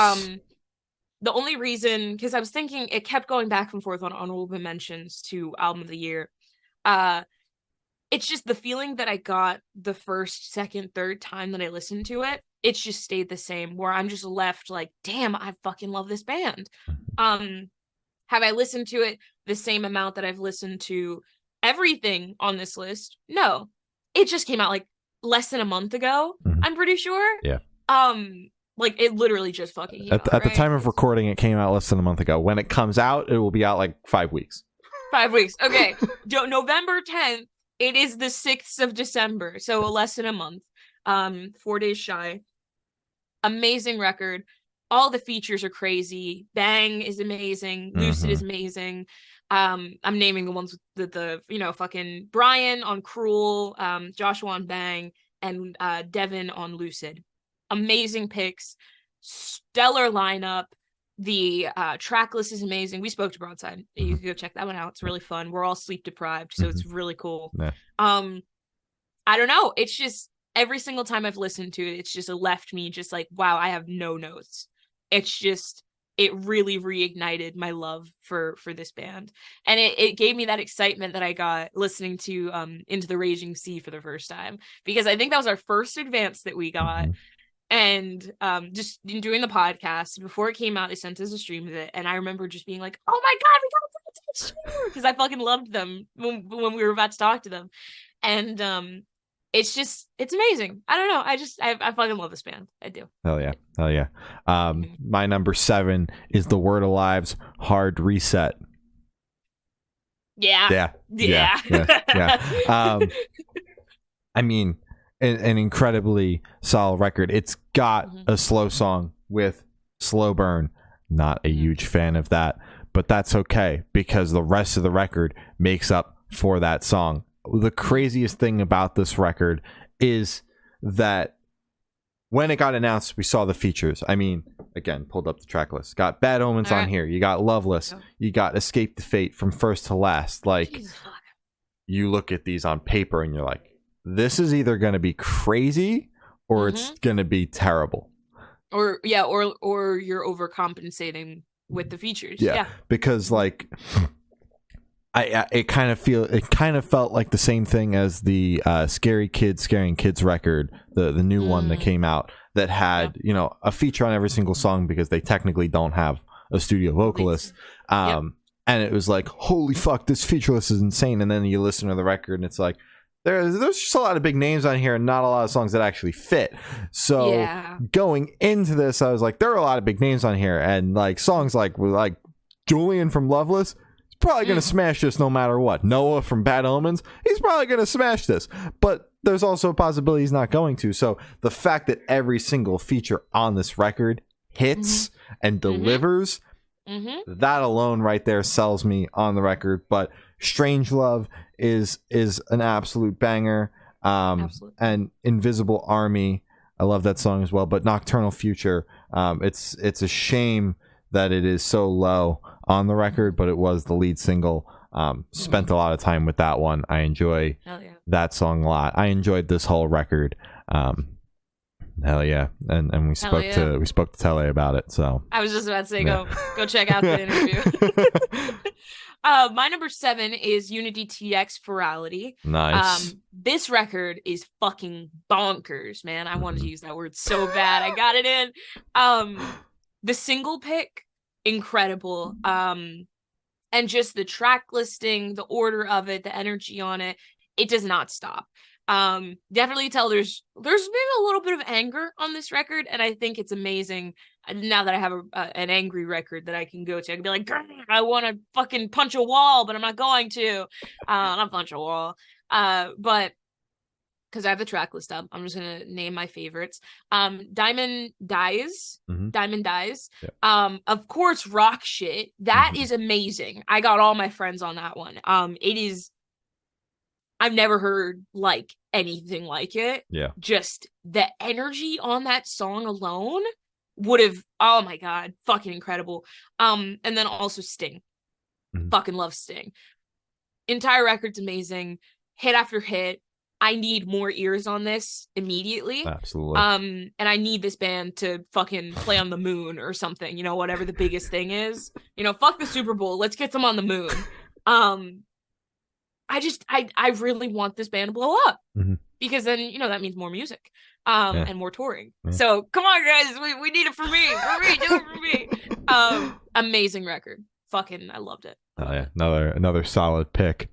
The only reason, because I was thinking, it kept going back and forth on honorable mentions to album of the year. It's just the feeling that I got the first, second, third time that I listened to it. It's just stayed the same, where I'm just left like, damn, I fucking love this band. Have I listened to it the same amount that I've listened to everything on this list? No. It just came out like less than a month ago, I'm pretty sure. Yeah. Like, it literally just fucking came out, at the time of recording, it came out less than a month ago. When it comes out, it will be out like 5 weeks. 5 weeks. Okay. November 10th. It is the 6th of December, so less than a month. 4 days shy. Amazing record. All the features are crazy. Bang is amazing. Lucid is amazing. I'm naming the ones with the fucking Brian on Cruel, Joshua on Bang, and Devin on Lucid. Amazing picks. Stellar lineup. The track list is amazing. We spoke to Broadside. You can go check that one out. It's really fun. We're all sleep deprived, so it's really cool. Yeah. I don't know. It's just every single time I've listened to it, it's just left me just like, wow, I have no notes. It's just, it really reignited my love for this band. And it gave me that excitement that I got listening to Into the Raging Sea for the first time, because I think that was our first advance that we got. And just doing the podcast before it came out, they sent us a stream of it, and I remember just being like, "Oh my god, we got to, because I fucking loved them when we were about to talk to them." And it's amazing. I don't know. I fucking love this band. I do. Hell yeah. My number 7 is the Word Alive's Hard Reset. Yeah. I mean, an incredibly solid record. It's got a slow song with Slow Burn. Not a huge fan of that, but that's okay because the rest of the record makes up for that song. The craziest thing about this record is that when it got announced, we saw the features. I mean, again, pulled up the track list. Got Bad Omens on here. You got Loveless. You got Escape the Fate from first to last. Like, you look at these on paper and you're like, this is either going to be crazy or it's going to be terrible. Or you're overcompensating with the features. Yeah. Because like it kind of felt like the same thing as the Scary Kids Scaring Kids record, the new one that came out that had, a feature on every single song because they technically don't have a studio vocalist. And it was like, holy fuck, this feature list is insane. And then you listen to the record and it's like, there's just a lot of big names on here and not a lot of songs that actually fit. So going into this, I was like, there are a lot of big names on here, and like songs like Julian from Loveless, he's probably gonna smash this no matter what. Noah from Bad Omens, he's probably gonna smash this. But there's also a possibility he's not going to. So the fact that every single feature on this record hits and delivers, that alone right there sells me on the record. But Strange Love is an absolute banger. And Invisible Army, I love that song as well. But Nocturnal Future, it's a shame that it is so low on the record, but it was the lead single. Spent a lot of time with that one. I enjoy that song a lot. I enjoyed this whole record. Hell yeah. And we spoke to Tele about it. So I was just about to say go check out the interview. My number 7 is Unity TX Virality. Nice. This record is fucking bonkers, man. I wanted to use that word so bad. I got it in. The single pick, incredible. And just the track listing, the order of it, the energy on it, it does not stop. Definitely tell there's maybe a little bit of anger on this record, and I think it's amazing. Now that I have an angry record that I can go to, I can be like, I want to fucking punch a wall, but I'm not going to. Not punch a wall. But because I have the track list up, I'm just gonna name my favorites. Diamond Dies. Yeah. Of course, Rock Shit. That is amazing. I got all my friends on that one. It is. I've never heard like anything like it. Yeah. Just the energy on that song alone would have, oh my god, fucking incredible. And then also Sting. Fucking love Sting. Entire record's amazing. Hit after hit. I need more ears on this immediately. Absolutely. And I need this band to fucking play on the moon or something, whatever the biggest thing is. Fuck the Super Bowl. Let's get them on the moon. I really want this band to blow up because then, that means more music and more touring. Yeah. So come on, guys, we need it for me, do it for me. Amazing record. Fucking, I loved it. Oh yeah, another solid pick.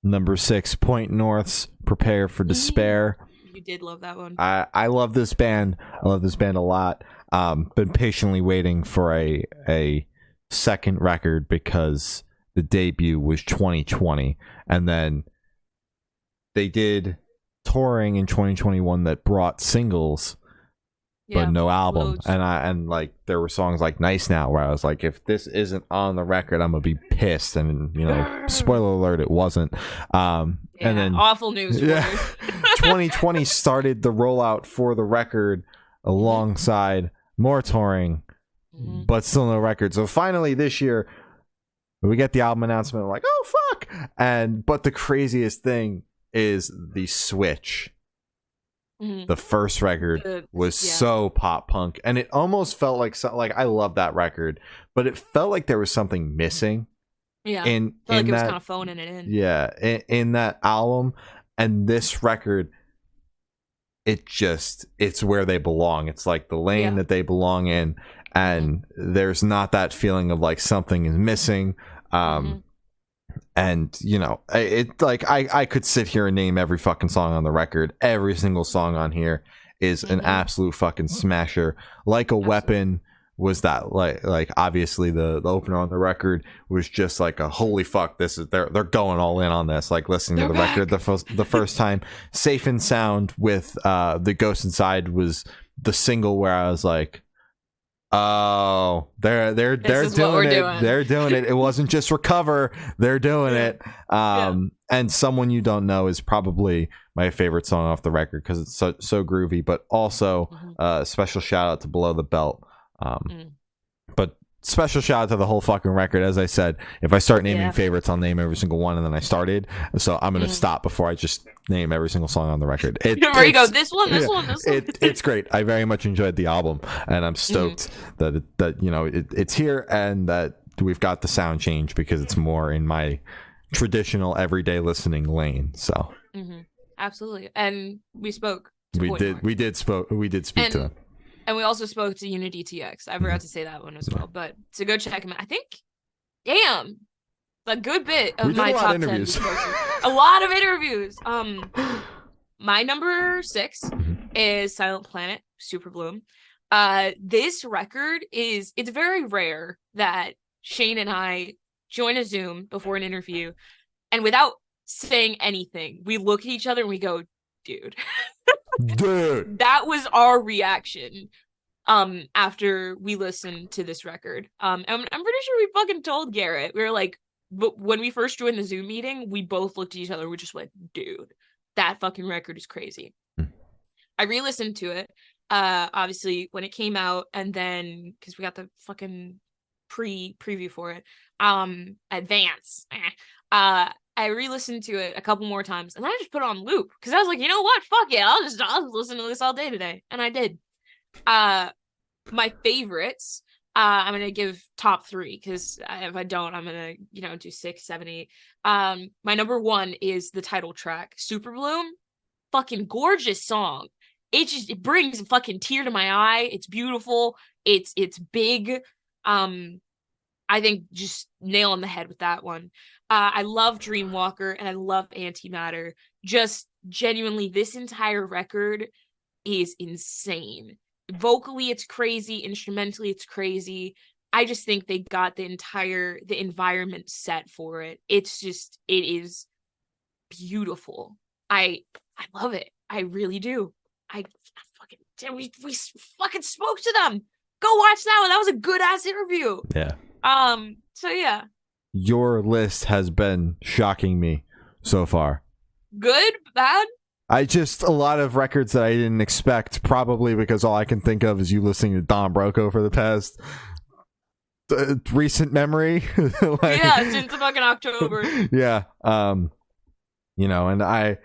Number 6, Point North's Prepare for Despair. You did love that one. I love this band. I love this band a lot. Been patiently waiting for a second record because the debut was 2020, and then they did touring in 2021 that brought singles, but no album. Loads. And like there were songs like Nice Now where I was like, if this isn't on the record, I'm gonna be pissed. And spoiler alert, it wasn't. And then awful news. 2020 started the rollout for the record alongside more touring, but still no record. So finally this year we get the album announcement. I'm like, oh fuck! But the craziest thing is the switch. The first record was so pop punk, and it almost felt like I love that record, but it felt like there was something missing. Yeah, it was kind of phoning it in. Yeah, in that album, and this record, it's where they belong. It's like the lane that they belong in. And there's not that feeling of like something is missing. And And it like I could sit here and name every fucking song on the record. Every single song on here is an absolute fucking smasher. Like a Weapon was that, like obviously the opener on the record was just like a holy fuck, this is they're going all in on this. Like listening to the record the first time. Safe and Sound with The Ghost Inside was the single where I was like, oh, they're doing it. They're doing it. It wasn't just Recover. They're doing it. And Someone You Don't Know is probably my favorite song off the record because it's so groovy. But also, special shout out to Below the Belt. But special shout out to the whole fucking record. As I said, if I start naming favorites, I'll name every single one, and then I started. So I'm gonna stop before I just name every single song on the record. Where you go, this one. It's great. I very much enjoyed the album, and I'm stoked that it's here and that we've got the sound change because it's more in my traditional everyday listening lane. So absolutely, and we spoke. We did speak to them. And we also spoke to Unity TX. I forgot to say that one as well. But to go check him out, I think, damn, a good bit of my top 10. A lot of interviews. My number 6 is Silent Planet, Super Bloom. This record it's very rare that Shane and I join a Zoom before an interview, and without saying anything, we look at each other and we go, dude. Dude, that was our reaction after we listened to this record. And I'm pretty sure we fucking told Garrett. We were like, but when we first joined the Zoom meeting, we both looked at each other. We just went, dude, that fucking record is crazy. I re-listened to it, obviously when it came out, and then because we got the fucking preview for it, advance. I re-listened to it a couple more times, and then I just put it on loop because I was like, you know what? Fuck yeah, I'll just listen to this all day today, and I did. My favorites, I'm gonna give top 3 because if I don't, I'm gonna do 6, 7, 8. My number 1 is the title track, Super Bloom. Fucking gorgeous song. It brings a fucking tear to my eye. It's beautiful. It's big. I think just nail on the head with that one. I love Dreamwalker and I love Antimatter. Just genuinely, this entire record is insane. Vocally, it's crazy. Instrumentally, it's crazy. I just think they got the environment set for it. It is beautiful. I love it. I really do. We fucking spoke to them. Go watch that one. That was a good ass interview. Yeah. So yeah. Your list has been shocking me so far. Good? Bad? A lot of records that I didn't expect, probably because all I can think of is you listening to Don Broco for the past recent memory. Since fucking October. Yeah. And I,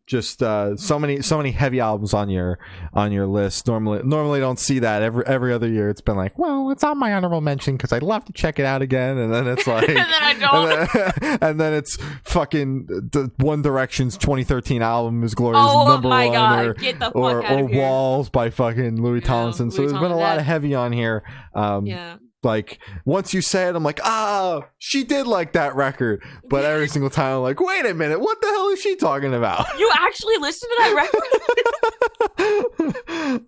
just so many heavy albums on your list. Normally don't see that every other year. It's been like, well, it's on my honorable mention because I'd love to check it out again, and then it's like, and then I don't. And then it's fucking the One Direction's 2013 album is Gloria's number my 1, God. Get the fuck out of here. Walls by fucking Louis Tomlinson. So there's been a lot of heavy on here. Like once you say it, I'm like, she did like that record. But every single time I'm like, wait a minute, what the hell is she talking about? You actually listened to that record?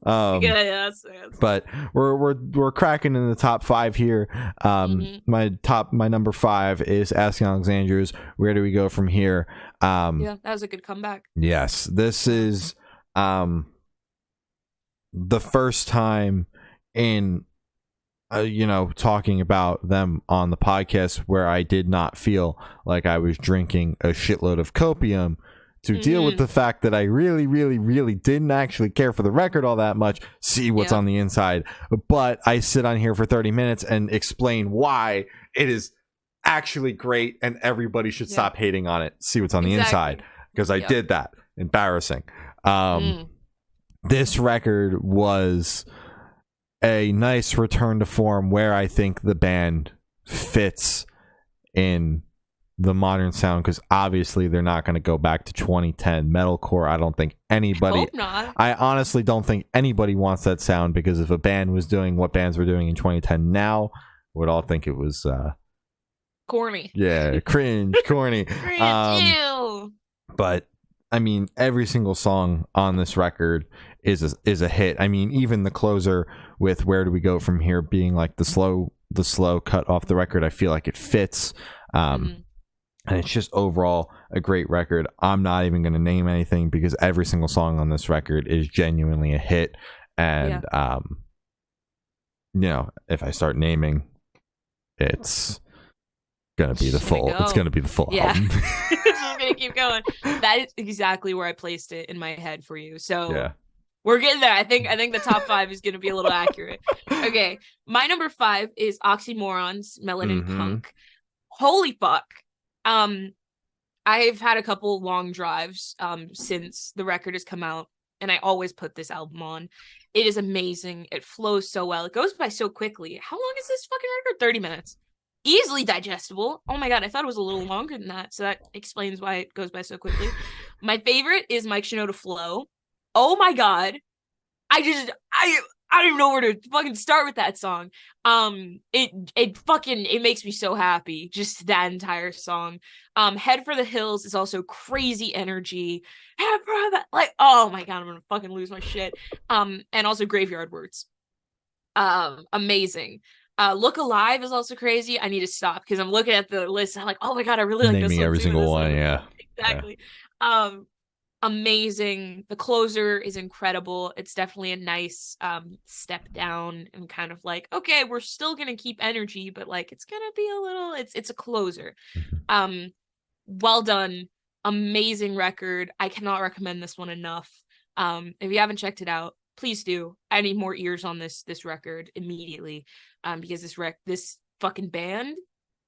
That's but we're cracking in the top 5 here. My number 5 is Asking Alexandria's Where Do We Go From Here? That was a good comeback. Yes, this is the first time in talking about them on the podcast where I did not feel like I was drinking a shitload of copium to deal with the fact that I really, really, really didn't actually care for the record all that much, see what's on the inside. But I sit on here for 30 minutes and explain why it is actually great and everybody should stop hating on it, see what's on the inside, because I did that. Embarrassing. This record was a nice return to form where I think the band fits in the modern sound, because obviously they're not going to go back to 2010 metalcore. I don't think anybody, I hope not. I honestly don't think anybody wants that sound, because if a band was doing what bands were doing in 2010 now, we'd all think it was Corny. Yeah, cringe, corny. Cringe. Ew. But I mean, every single song on this record is a hit. I mean, even the closer with "Where Do We Go From Here" being like the slow cut off the record, I feel like it fits. And it's just overall a great record. I'm not even going to name anything because every single song on this record is genuinely a hit. And you know, if I start naming, it's gonna be the full. It's gonna be the full album. It's just gonna keep going. That is exactly where I placed it in my head for you. So yeah, we're getting there. I think the top 5 is gonna be a little accurate. Okay, my number 5 is Oxymorons, Melanin Punk. Holy fuck. I've had a couple long drives since the record has come out, and I always put this album on. It is amazing. It flows so well. It goes by so quickly. How long is this fucking record? 30 minutes. Easily digestible. Oh my god, I thought it was a little longer than that, so that explains why it goes by so quickly. My favorite is Mike Shinoda Flow. Oh my god. I don't even know where to fucking start with that song. It makes me so happy. Just that entire song. Head for the Hills is also crazy energy. Head for the, like, oh my god, I'm gonna fucking lose my shit. And also Graveyard Words. Amazing. Look Alive is also crazy. I need to stop because I'm looking at the list and I'm like, oh my god, I really like this one. Naming every single one, yeah. Exactly. Yeah. Amazing. The closer is incredible. It's definitely a nice step down and kind of like, okay, we're still gonna keep energy, but like it's gonna be a little, it's a closer. Well done. Amazing record. I cannot recommend this one enough. If you haven't checked it out, please do. I need more ears on this record immediately. Because this fucking band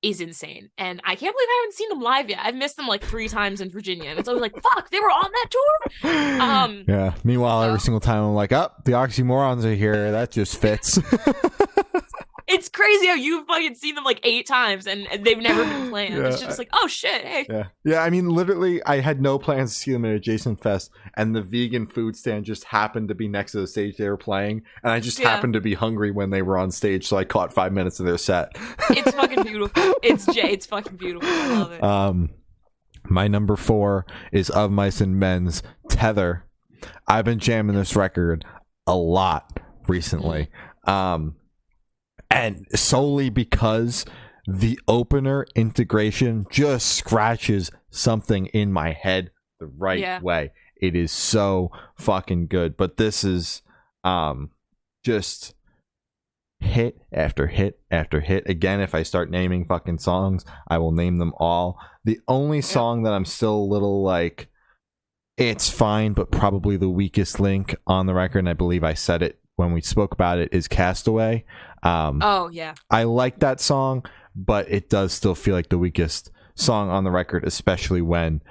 is insane. And I can't believe I haven't seen them live yet. I've missed them like 3 times in Virginia. And it's always like, fuck, they were on that tour? Yeah. Meanwhile, every single time I'm like, oh, the Oxymorons are here. That just fits. It's crazy how you've fucking seen them like 8 times and they've never been planned. Yeah, it's just like, oh shit, hey. Yeah, I mean, literally, I had no plans to see them at a Jason Fest, and the vegan food stand just happened to be next to the stage they were playing, and I just happened to be hungry when they were on stage, so I caught 5 minutes of their set. It's fucking beautiful. It's fucking beautiful. I love it. My number 4 is Of Mice and Men's Tether. I've been jamming this record a lot recently. And solely because the opener integration just scratches something in my head the right way. It is so fucking good. But this is just hit after hit after hit. Again, if I start naming fucking songs, I will name them all. The only song that I'm still a little like, it's fine, but probably the weakest link on the record, and I believe I said it when we spoke about it, is Castaway. I like that song, but it does still feel like the weakest song on the record, especially when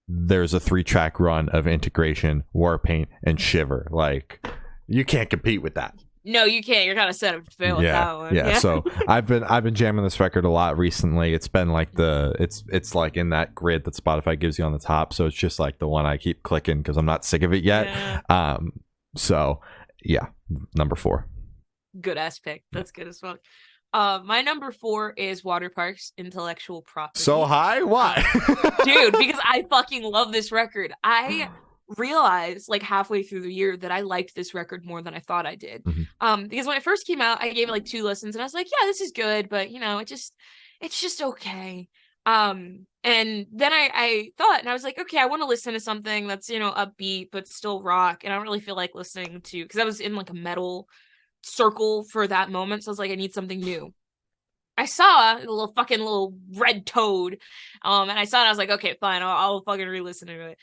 there's a 3-track run of Integration, Warpaint, and Shiver. Like, you can't compete with that. No, you can't. You're kind of set up to fail with that one. Yeah. So I've been jamming this record a lot recently. It's been like it's like in that grid that Spotify gives you on the top. So it's just like the one I keep clicking because I'm not sick of it yet. Yeah. So yeah, number 4. Good ass pick. That's good as fuck. My number 4 is Water Park's Intellectual Property. So high? Why? Dude, because I fucking love this record. I realized like halfway through the year that I liked this record more than I thought I did. Because when it first came out, I gave it like 2 listens and I was like, yeah, this is good, but you know, it's just okay. And then I thought, and I was like, okay, I want to listen to something that's, you know, upbeat but still rock, and I don't really feel like listening to, because I was in like a metal circle for that moment, so I was like, I need something new. I saw a little red toad, and I saw it, I was like, okay, fine, I'll fucking re-listen to it.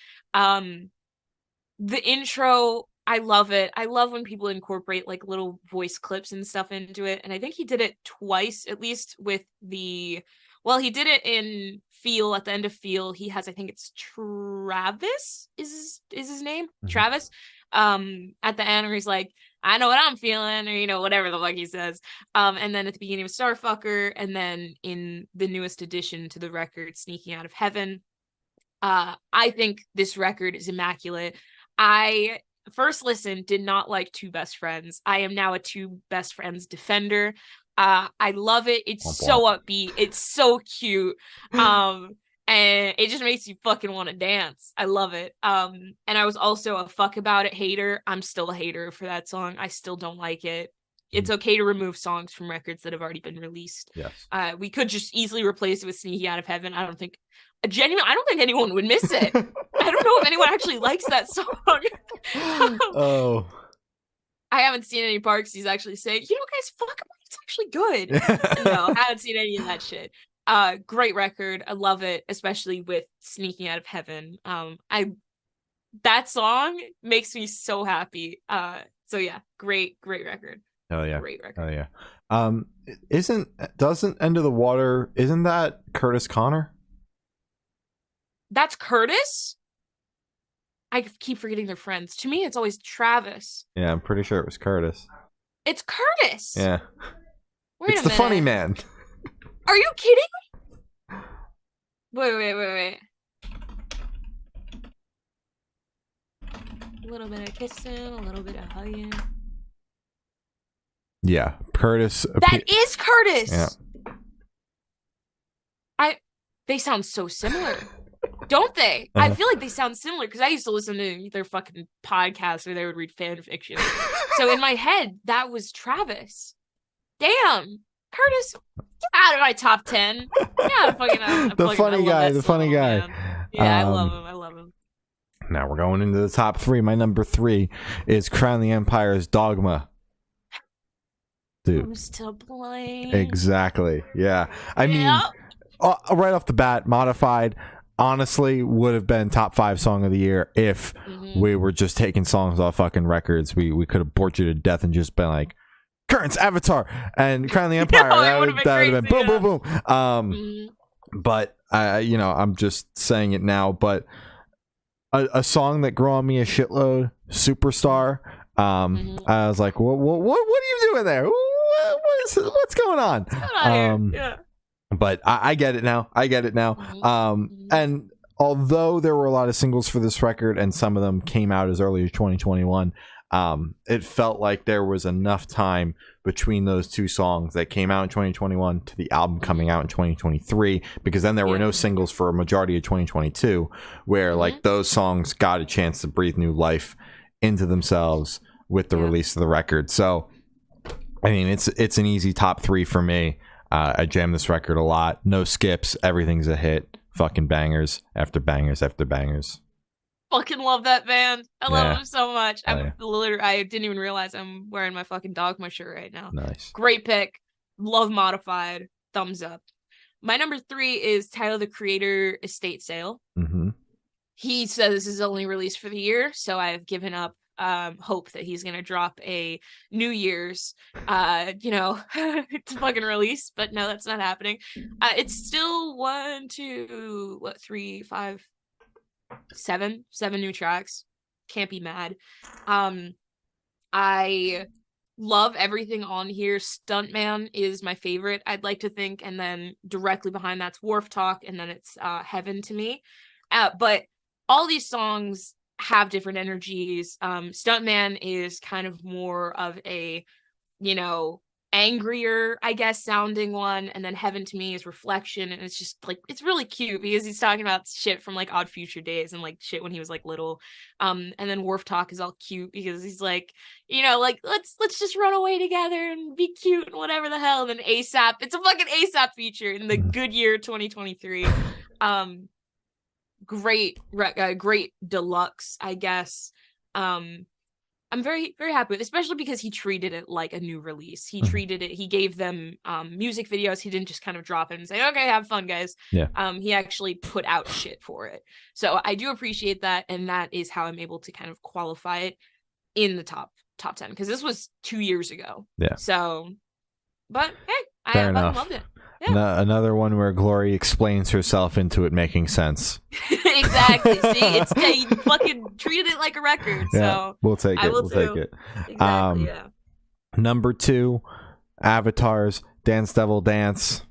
The intro, I love it. I love when people incorporate like little voice clips and stuff into it, and I think he did it twice, at least with he did it in Feel. At the end of Feel, he has, I think it's Travis is his name, Travis. At the end where he's like, I know what I'm feeling, or you know, whatever the fuck he says. And then at the beginning of Starfucker, and then in the newest addition to the record, Sneaking Out of Heaven. I think this record is immaculate. I first listen did not like Two Best Friends. I am now a Two Best Friends defender. I love it. It's so upbeat. It's so cute. And it just makes you fucking want to dance. I love it. And I was also a fuck about it hater. I'm still a hater for that song. I still don't like it. It's okay to remove songs from records that have already been released. Yes. We could just easily replace it with Sneaky Out of Heaven. I don't think anyone would miss it. I don't know if anyone actually likes that song. Oh. I haven't seen any Parksies actually say, guys, fuck it. It's actually good. No, I haven't seen any of that shit. Great record. I love it, especially with Sneaking Out of Heaven. That song makes me so happy. So yeah, great record. Oh yeah. Great record. Oh yeah. Doesn't End of the Water, isn't that Curtis Connor? That's Curtis? I keep forgetting they're friends. To me, it's always Travis. Yeah, I'm pretty sure it was Curtis. It's Curtis. Yeah. Wait it's a the minute. funny man. Are you kidding me? Wait. A little bit of kissing, a little bit of hugging. Yeah, Curtis. That is Curtis. Yeah. They sound so similar, don't they? I feel like they sound similar because I used to listen to their fucking podcasts where they would read fan fiction. So in my head, that was Travis. Damn, Curtis, get out of my top 10. Yeah, the funny guy. Man. Yeah, I love him. Now we're going into the top 3. My number 3 is Crown the Empire's Dogma. Dude. Who's to blame? Exactly. Yeah. I mean, right off the bat, Modified honestly would have been top 5 song of the year if we were just taking songs off fucking records. We could have bored you to death and just been like, Currents, Avatar, and Crown the Empire. That would have been boom, boom, boom. But I'm just saying it now. But a song that grew on me a shitload, Superstar. I was like, what are you doing there? What's going on? But I get it now. And although there were a lot of singles for this record, and some of them came out as early as 2021, it felt like there was enough time between those two songs that came out in 2021 to the album coming out in 2023, because then there were no singles for a majority of 2022, where like those songs got a chance to breathe new life into themselves with the release of the record. So I mean, it's an easy top 3 for me. I jam this record a lot. No skips. Everything's a hit. Fucking bangers after bangers after bangers. Fucking love that band. I love them so much. I didn't even realize I'm wearing my fucking Dogma shirt right now. Nice. Great pick. Love Modified. Thumbs up. My number 3 is Tyler the Creator, Estate Sale. He says this is only released for the year, so I've given up hope that he's gonna drop a New Year's to fucking release, but no, that's not happening. It's still 7 new tracks. Can't be mad. I love everything on here. Stuntman is my favorite, I'd like to think, and then directly behind that's Wharf Talk, and then it's Heaven to me. But all these songs have different energies. Stuntman is kind of more of a, angrier, I guess, sounding one, and then Heaven to me is Reflection, and it's just like, it's really cute because he's talking about shit from like Odd Future days and like shit when he was like little. And then Wharf Talk is all cute because he's like, let's just run away together and be cute and whatever the hell. And then ASAP, it's a fucking ASAP feature in the good year 2023. Great deluxe, I guess. I'm very, very happy with it, especially because he treated it like a new release. He gave them music videos. He didn't just kind of drop it and say, okay, have fun, guys. He actually put out shit for it. So I do appreciate that, and that is how I'm able to kind of qualify it in the top 10, because this was 2 years ago. So, but hey, I fucking loved it. Another one where Glory explains herself into it making sense. Exactly. See, he fucking treated it like a record. So we'll take it. Take it. Exactly. Number 2, Avatars, Dance Devil Dance.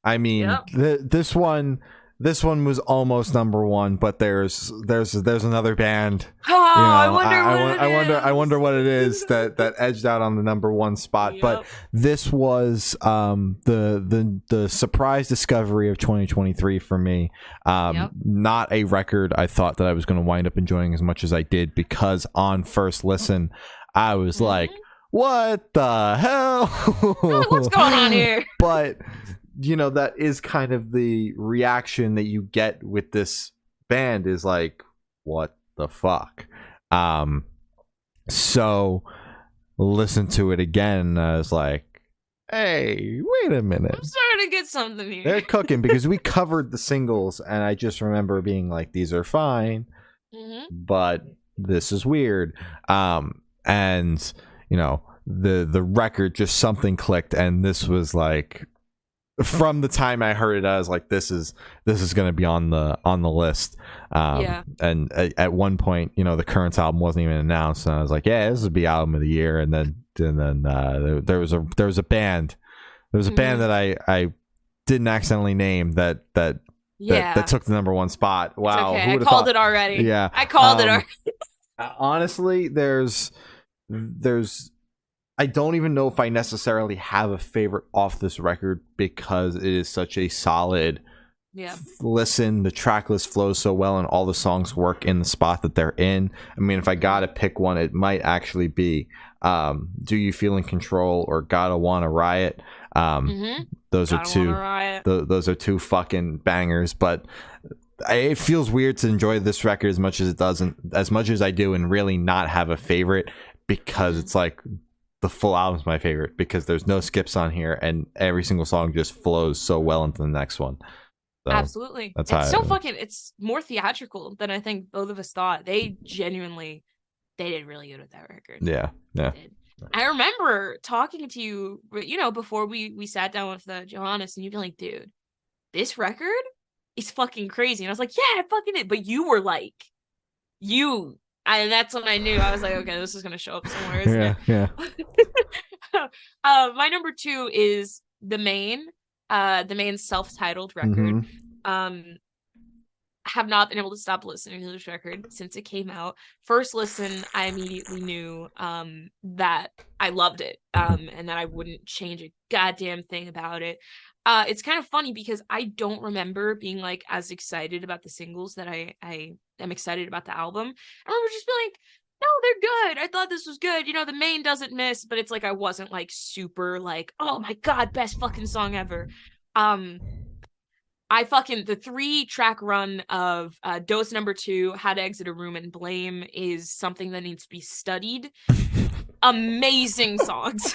I mean, this one, this one was almost number one, but there's another band. Oh, I wonder what it is that edged out on the number one spot. Yep. But this was the surprise discovery of 2023 for me. Not a record I thought that I was going to wind up enjoying as much as I did, because on first listen, I was like, what the hell? What's going on here? But that is kind of the reaction that you get with this band, is like, what the fuck? So listen to it again, and I was like, hey, wait a minute. I'm starting to get something here. They're cooking, because we covered the singles, and I just remember being like, these are fine, but this is weird. And the record, just something clicked, and this was like, from the time I heard it, I was like, this is going to be on the list. And at one point, the Currents album wasn't even announced, and I was like, yeah, this would be album of the year. And then there was a band that I didn't accidentally name that took the number one spot. Wow, okay. I called it already. Yeah, I called it already. Honestly, there's I don't even know if I necessarily have a favorite off this record, because it is such a solid listen. The track list flows so well, and all the songs work in the spot that they're in. I mean, if I gotta pick one, it might actually be Do You Feel in Control or Gotta Wanna Riot. Those are two fucking bangers. But it feels weird to enjoy this record as much as I do, and really not have a favorite, because it's like, the full album's my favorite, because there's no skips on here, and every single song just flows so well into the next one. So absolutely. It's more theatrical than I think both of us thought. They did really good with that record. Yeah. I remember talking to you, before we sat down with Johannes, and you'd be like, dude, this record is fucking crazy. And I was like, yeah, it fucking is. But you were like, and that's when I knew. I was like, okay, this is going to show up somewhere, isn't it? Yeah. My number 2 is the main self-titled record. Have not been able to stop listening to this record since it came out. First listen, I immediately knew that I loved it, and that I wouldn't change a goddamn thing about it. It's kind of funny, because I don't remember being like as excited about the singles that I am excited about the album. I remember just being like, no, they're good. I thought this was good. The main doesn't miss, but it's like I wasn't like super like, oh my god, best fucking song ever. The 3-track run of Dose Number 2, How to Exit a Room, and Blame is something that needs to be studied. Amazing songs.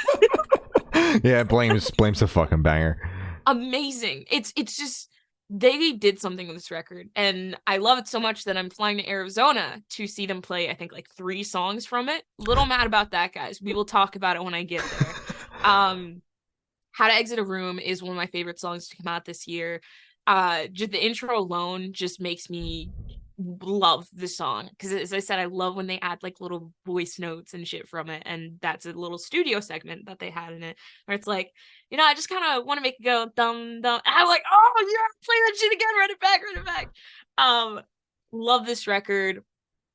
Yeah, Blame's a fucking banger. Amazing. It's just, they did something with this record, and I love it so much that I'm flying to Arizona to see them play, I think, like 3 songs from it. Little mad about that, guys. We will talk about it when I get there. How to Exit a Room is one of my favorite songs to come out this year. Just the intro alone just makes me love the song, because as I said, I love when they add like little voice notes and shit from it, and that's a little studio segment that they had in it where it's like, I just kind of want to make it go dum dum, and I'm like, oh yeah, play that shit again, run it back. Love this record.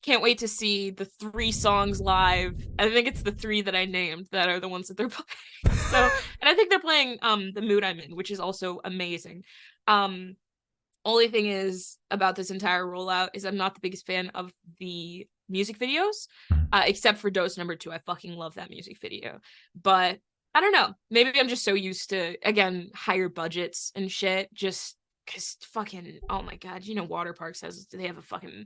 Can't wait to see the 3 songs live. I think it's the 3 that I named that are the ones that they're playing. So, and I think they're playing The Mood I'm In, which is also amazing. Only thing is about this entire rollout is I'm not the biggest fan of the music videos, except for Dose Number 2. I fucking love that music video. But I don't know. Maybe I'm just so used to, again, higher budgets and shit. Just because fucking, oh my god, Water Park says they have a fucking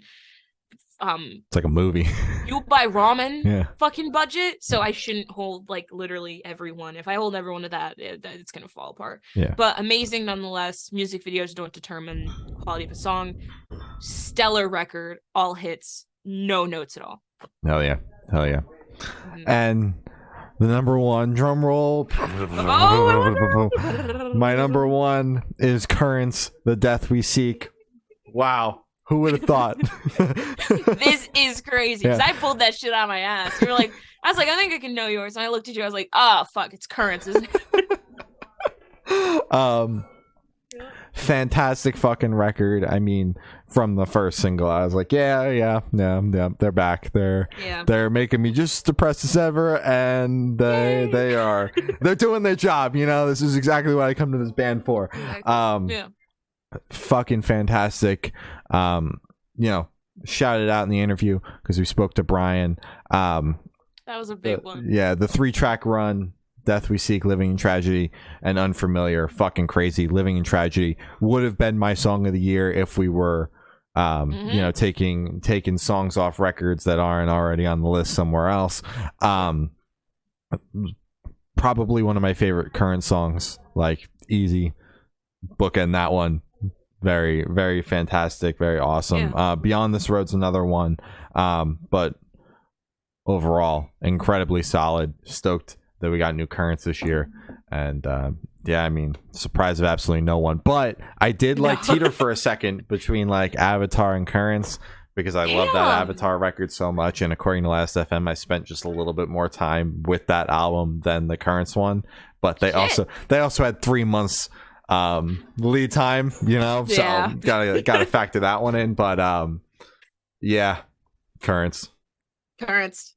it's like a movie. You buy ramen fucking budget, so I shouldn't hold like literally everyone. If I hold everyone to that, it's gonna fall apart. But amazing nonetheless. Music videos don't determine the quality of a song. Stellar record, all hits, no notes at all. Hell yeah. And the number 1, drum roll. My number 1 is Currents, The Death We Seek. Wow. Who would have thought? This is crazy, because I pulled that shit out of my ass. You were like, I was like, I think I can know yours. And I looked at you, I was like, oh fuck, it's Currents, isn't it? fantastic fucking record. I mean, from the first single, I was like, yeah, they're back. They're making me just depressed as ever, and they're doing their job. You know, this is exactly what I come to this band for. Exactly. Fucking fantastic. You know, shouted out in the interview because we spoke to Brian. That was a big one. Yeah, the 3-track run. Death We Seek, Living in Tragedy, and Unfamiliar. Fucking crazy. Living in Tragedy would have been my song of the year if we were you know, taking songs off records that aren't already on the list somewhere else. Probably one of my favorite current songs, like easy. Bookend that one. Very, very fantastic, very awesome. Beyond This Road's another one. But overall, incredibly solid. Stoked that we got new Currents this year, and I mean, surprise of absolutely no one. But I did like teeter for a second between like Avatar and Currents, because I love that Avatar record so much, and according to Last FM, I spent just a little bit more time with that album than the Currents one. But they also had 3 months lead time, you know, so gotta factor that one in. But Currents,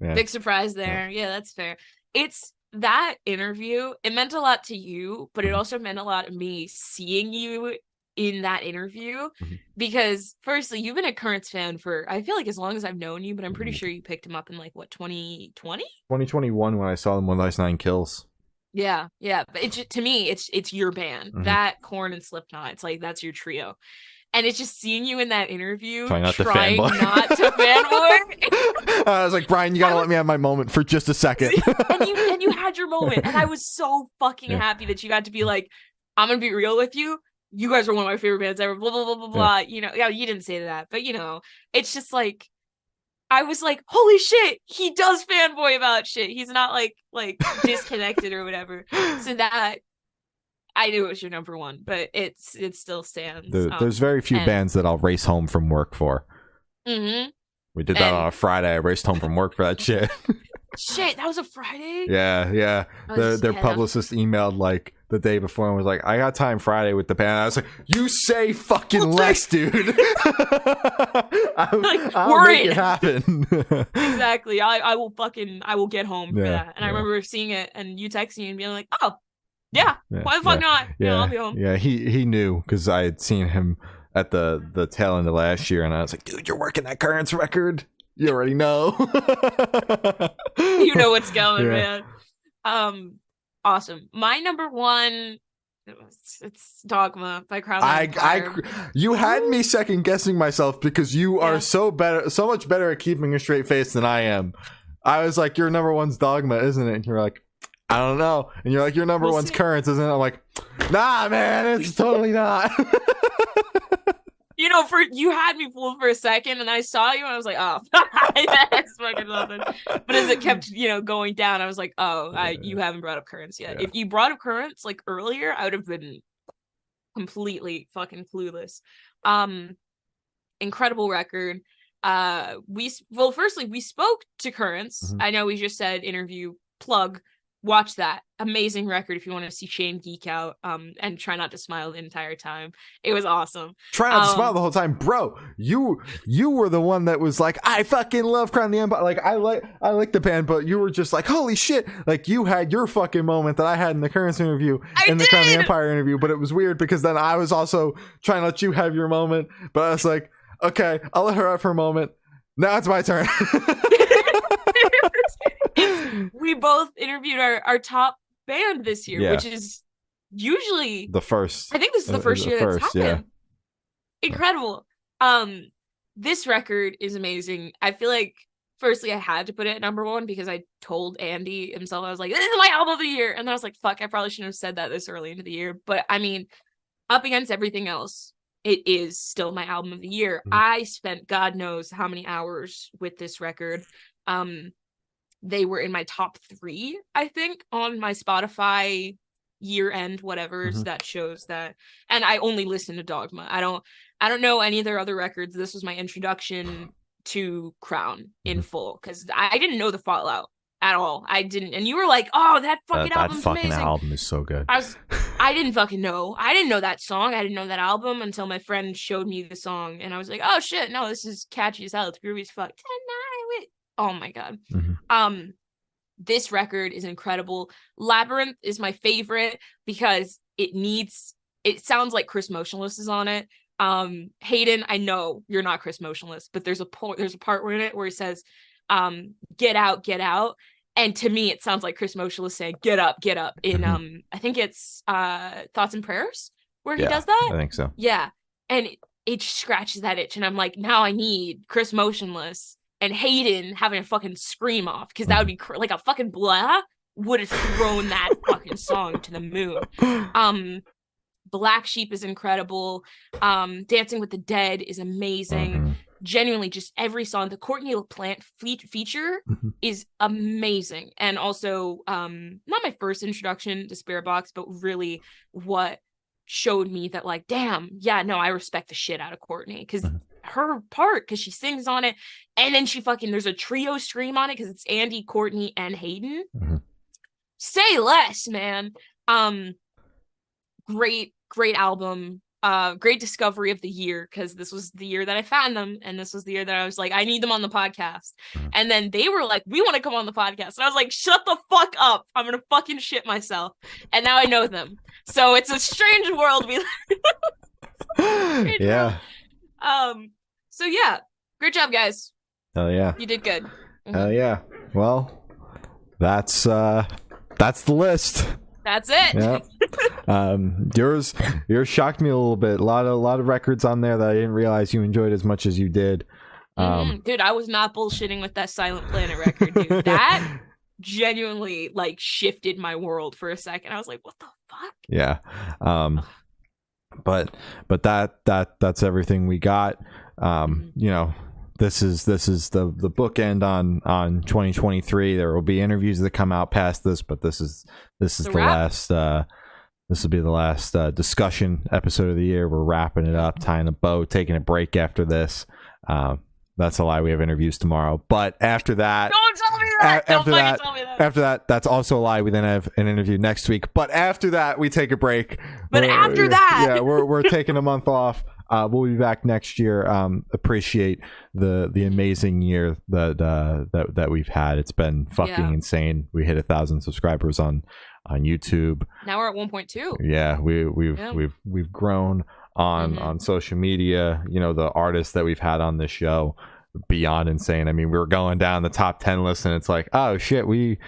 big surprise there. Yeah, that's fair. It's that interview, it meant a lot to you, but it also meant a lot to me seeing you in that interview, because firstly, you've been a Currents fan for, I feel like, as long as I've known you, but I'm pretty sure you picked him up in like, what, 2020? 2021 when I saw them with Ice Nine Kills. Yeah, but to me, it's your band. That, Korn, and Slipknot, it's like, that's your trio. And it's just seeing you in that interview, trying not to fanboy. I was like, Brian, you gotta let me have my moment for just a second. and you had your moment, and I was so fucking happy that you got to be like, I'm gonna be real with you. You guys are one of my favorite bands ever. Blah blah blah blah blah. You know, you didn't say that, but you know, it's just like, I was like, holy shit, he does fanboy about shit. He's not like disconnected or whatever. So that, I knew it was your number one, but it still stands. There's very few bands that I'll race home from work for. We did that on a Friday. I raced home from work for that shit. Shit, that was a Friday? Yeah. Their publicist emailed like the day before and was like, I got time Friday with the band. I was like, you say fucking less, dude. I'll make it happen. Exactly. I will get home for that. And I remember seeing it and you texting me and being like, oh, yeah, why the fuck not? Yeah, I'll be home. Yeah, he knew, because I had seen him at the tail end of last year, and I was like, dude, you're working that Currents record. You already know. You know what's going, man. Awesome. My number one, it's Dogma by Crown Empire. You had me second guessing myself, because you are so much better at keeping a straight face than I am. I was like, your number one's Dogma, isn't it? And you're like, I don't know. And you're like, your number one's Currents, isn't it? I'm like, nah, man, it's totally not. You know, you had me fooled for a second, and I saw you, and I was like, oh, that's fucking nothing. But as it kept, going down, I was like, oh, you haven't brought up Currents yet. Yeah. If you brought up Currents like earlier, I would have been completely fucking clueless. Incredible record. Firstly, we spoke to Currents. I know we just said interview plug. Watch that amazing record if you want to see Shane geek out, and try not to smile the entire time. It was awesome. Try not to smile the whole time, bro. You were the one that was like, I fucking love Crown the Empire. Like, I like the band, but you were just like, holy shit! Like, you had your fucking moment that I had in the Currents interview and the Crown the Empire interview. But it was weird because then I was also trying to let you have your moment. But I was like, okay, I'll let her have her moment. Now it's my turn. We both interviewed our top band this year, which is usually the first. I think this is the first year that's happened. Yeah. Incredible. This record is amazing. I feel like, firstly, I had to put it at number one because I told Andy himself, I was like, this is my album of the year. And then I was like, fuck, I probably shouldn't have said that this early into the year. But I mean, up against everything else, it is still my album of the year. I spent God knows how many hours with this record. They were in my top 3, I think, on my Spotify year-end whatever's that shows that. And I only listen to Dogma. I don't know any of their other records. This was my introduction to Crown in full, because I didn't know the Fallout at all. I didn't. And you were like, "Oh, that fucking That album's fucking amazing." album is so good. I didn't fucking know. I didn't know that song. I didn't know that album until my friend showed me the song, and I was like, "Oh shit, no, this is catchy as hell. It's groovy as fuck." Tonight, oh my god. This record is incredible. Labyrinth is my favorite because it sounds like Chris Motionless is on it. Hayden, I know you're not Chris Motionless, but there's a part in it where he says, get out. And to me, it sounds like Chris Motionless saying, get up in, I think it's, Thoughts and Prayers where he does that. I think so. Yeah. And it scratches that itch. And I'm like, now I need Chris Motionless and Hayden having a fucking scream off, because that would be like a fucking blah would have thrown that fucking song to the moon. Black Sheep is incredible. Dancing with the Dead is amazing. Genuinely, just every song. The Courtney LaPlante feature is amazing. And also, not my first introduction to Spirit Box, but really what showed me that, like, damn, yeah, no, I respect the shit out of Courtney, because her part, because she sings on it, and then she fucking, there's a trio stream on it because it's Andy, Courtney, and Hayden. Say less, man. Great album. Great discovery of the year, because this was the year that I found them, and this was the year that I was like, I need them on the podcast. And then they were like, we want to come on the podcast, and I was like, shut the fuck up, I'm gonna fucking shit myself. And now I know them, so it's a strange world we live. Yeah. So yeah, great job, guys. Hell yeah, you did good. Hell yeah. Well, that's the list. That's it. Yeah. Yours shocked me a little bit. A lot of records on there that I didn't realize you enjoyed as much as you did. Dude, I was not bullshitting with that Silent Planet record, dude. That genuinely like shifted my world for a second. I was like, what the fuck? Yeah. But that's everything we got. You know, this is the bookend on 2023. There will be interviews that come out past this, but this is the last. This will be the last discussion episode of the year. We're wrapping it up, tying a bow, taking a break after this. That's a lie. We have interviews tomorrow, but after that, don't tell me that. After that, that's also a lie. We then have an interview next week, but after that, we take a break. But after that, yeah, we're taking a month off. We'll be back next year. Appreciate the amazing year that we've had. It's been fucking insane. We hit 1,000 subscribers on YouTube. Now we're at 1.2. Yeah, we've grown on social media. You know, the artists that we've had on this show, beyond insane. I mean, we were going down the top 10 list, and it's like, oh shit, we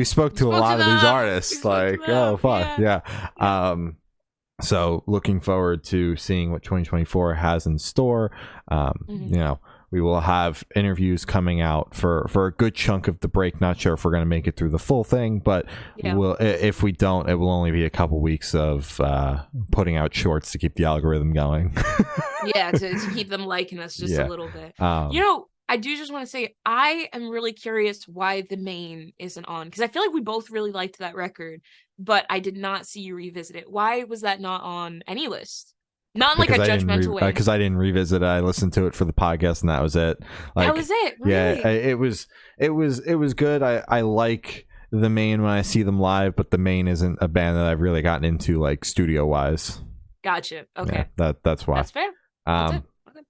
spoke to a lot of these artists. Like, oh fuck, yeah. So looking forward to seeing what 2024 has in store. You know, we will have interviews coming out for a good chunk of the break. Not sure if we're going to make it through the full thing, but if we don't, it will only be a couple weeks of putting out shorts to keep the algorithm going. to keep them liking us just a little bit. You know, I do just want to say, I am really curious why The Main isn't on, because I feel like we both really liked that record, but I did not see you revisit it. Why was that not on any list? Not in like a judgmental way. Because I didn't revisit it. I listened to it for the podcast, and that was it. Like, that was it. Really? Yeah, it was good. I like The Main when I see them live, but The Main isn't a band that I've really gotten into, like, studio wise. Gotcha. Okay. Yeah, that's why. That's fair. That's it. Okay.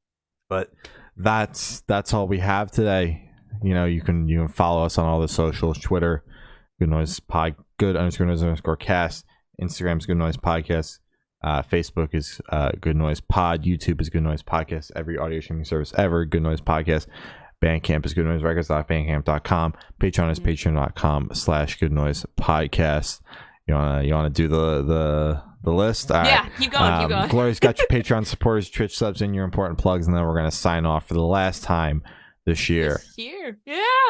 But that's all we have today. You know, you can follow us on all the socials: Twitter, Good Noise Pod, good_noise_cast. Instagram's Good Noise Podcast. Facebook is Good Noise Pod. YouTube is Good Noise Podcast. Every audio streaming service ever, Good Noise Podcast. Bandcamp is goodnoiserecords.bandcamp.com. Patreon is patreon.com/Good Noise Podcast. You wanna do the list? All right. Keep going. Gloria's got your Patreon supporters, Twitch subs, and your important plugs, and then we're gonna sign off for the last time this year. Yeah,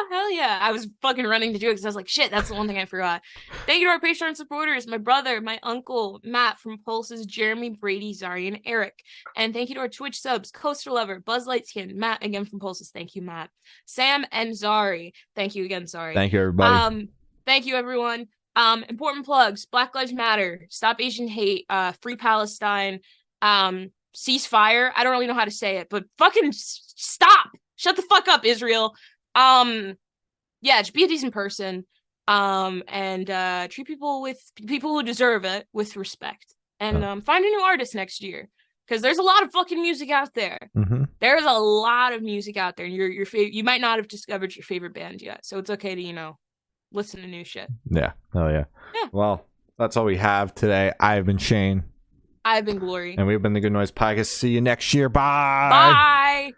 hell yeah. I was fucking running to do it because I was like, shit, that's the one thing I forgot. Thank you to our Patreon supporters, my brother, my uncle, Matt from Pulses, Jeremy, Brady, Zari, and Eric. And thank you to our Twitch subs, Coaster Lover, Buzz Lightskin, Matt again from Pulses. Thank you, Matt. Sam and Zari. Thank you again, Zari. Thank you, everybody. Thank you, everyone. Important plugs: Black Lives Matter, Stop Asian Hate, Free Palestine, ceasefire. I don't really know how to say it, but fucking stop. Shut the fuck up, Israel. yeah, just be a decent person, and treat people who deserve it with respect, and find a new artist next year, because there's a lot of fucking music out there. Mm-hmm. There's a lot of music out there, and you might not have discovered your favorite band yet, so it's okay to listen to new shit. Yeah. Oh yeah. Yeah. Well, that's all we have today. I've been Shane. I've been Glory. And we've been the Good Noise Podcast. See you next year. Bye. Bye.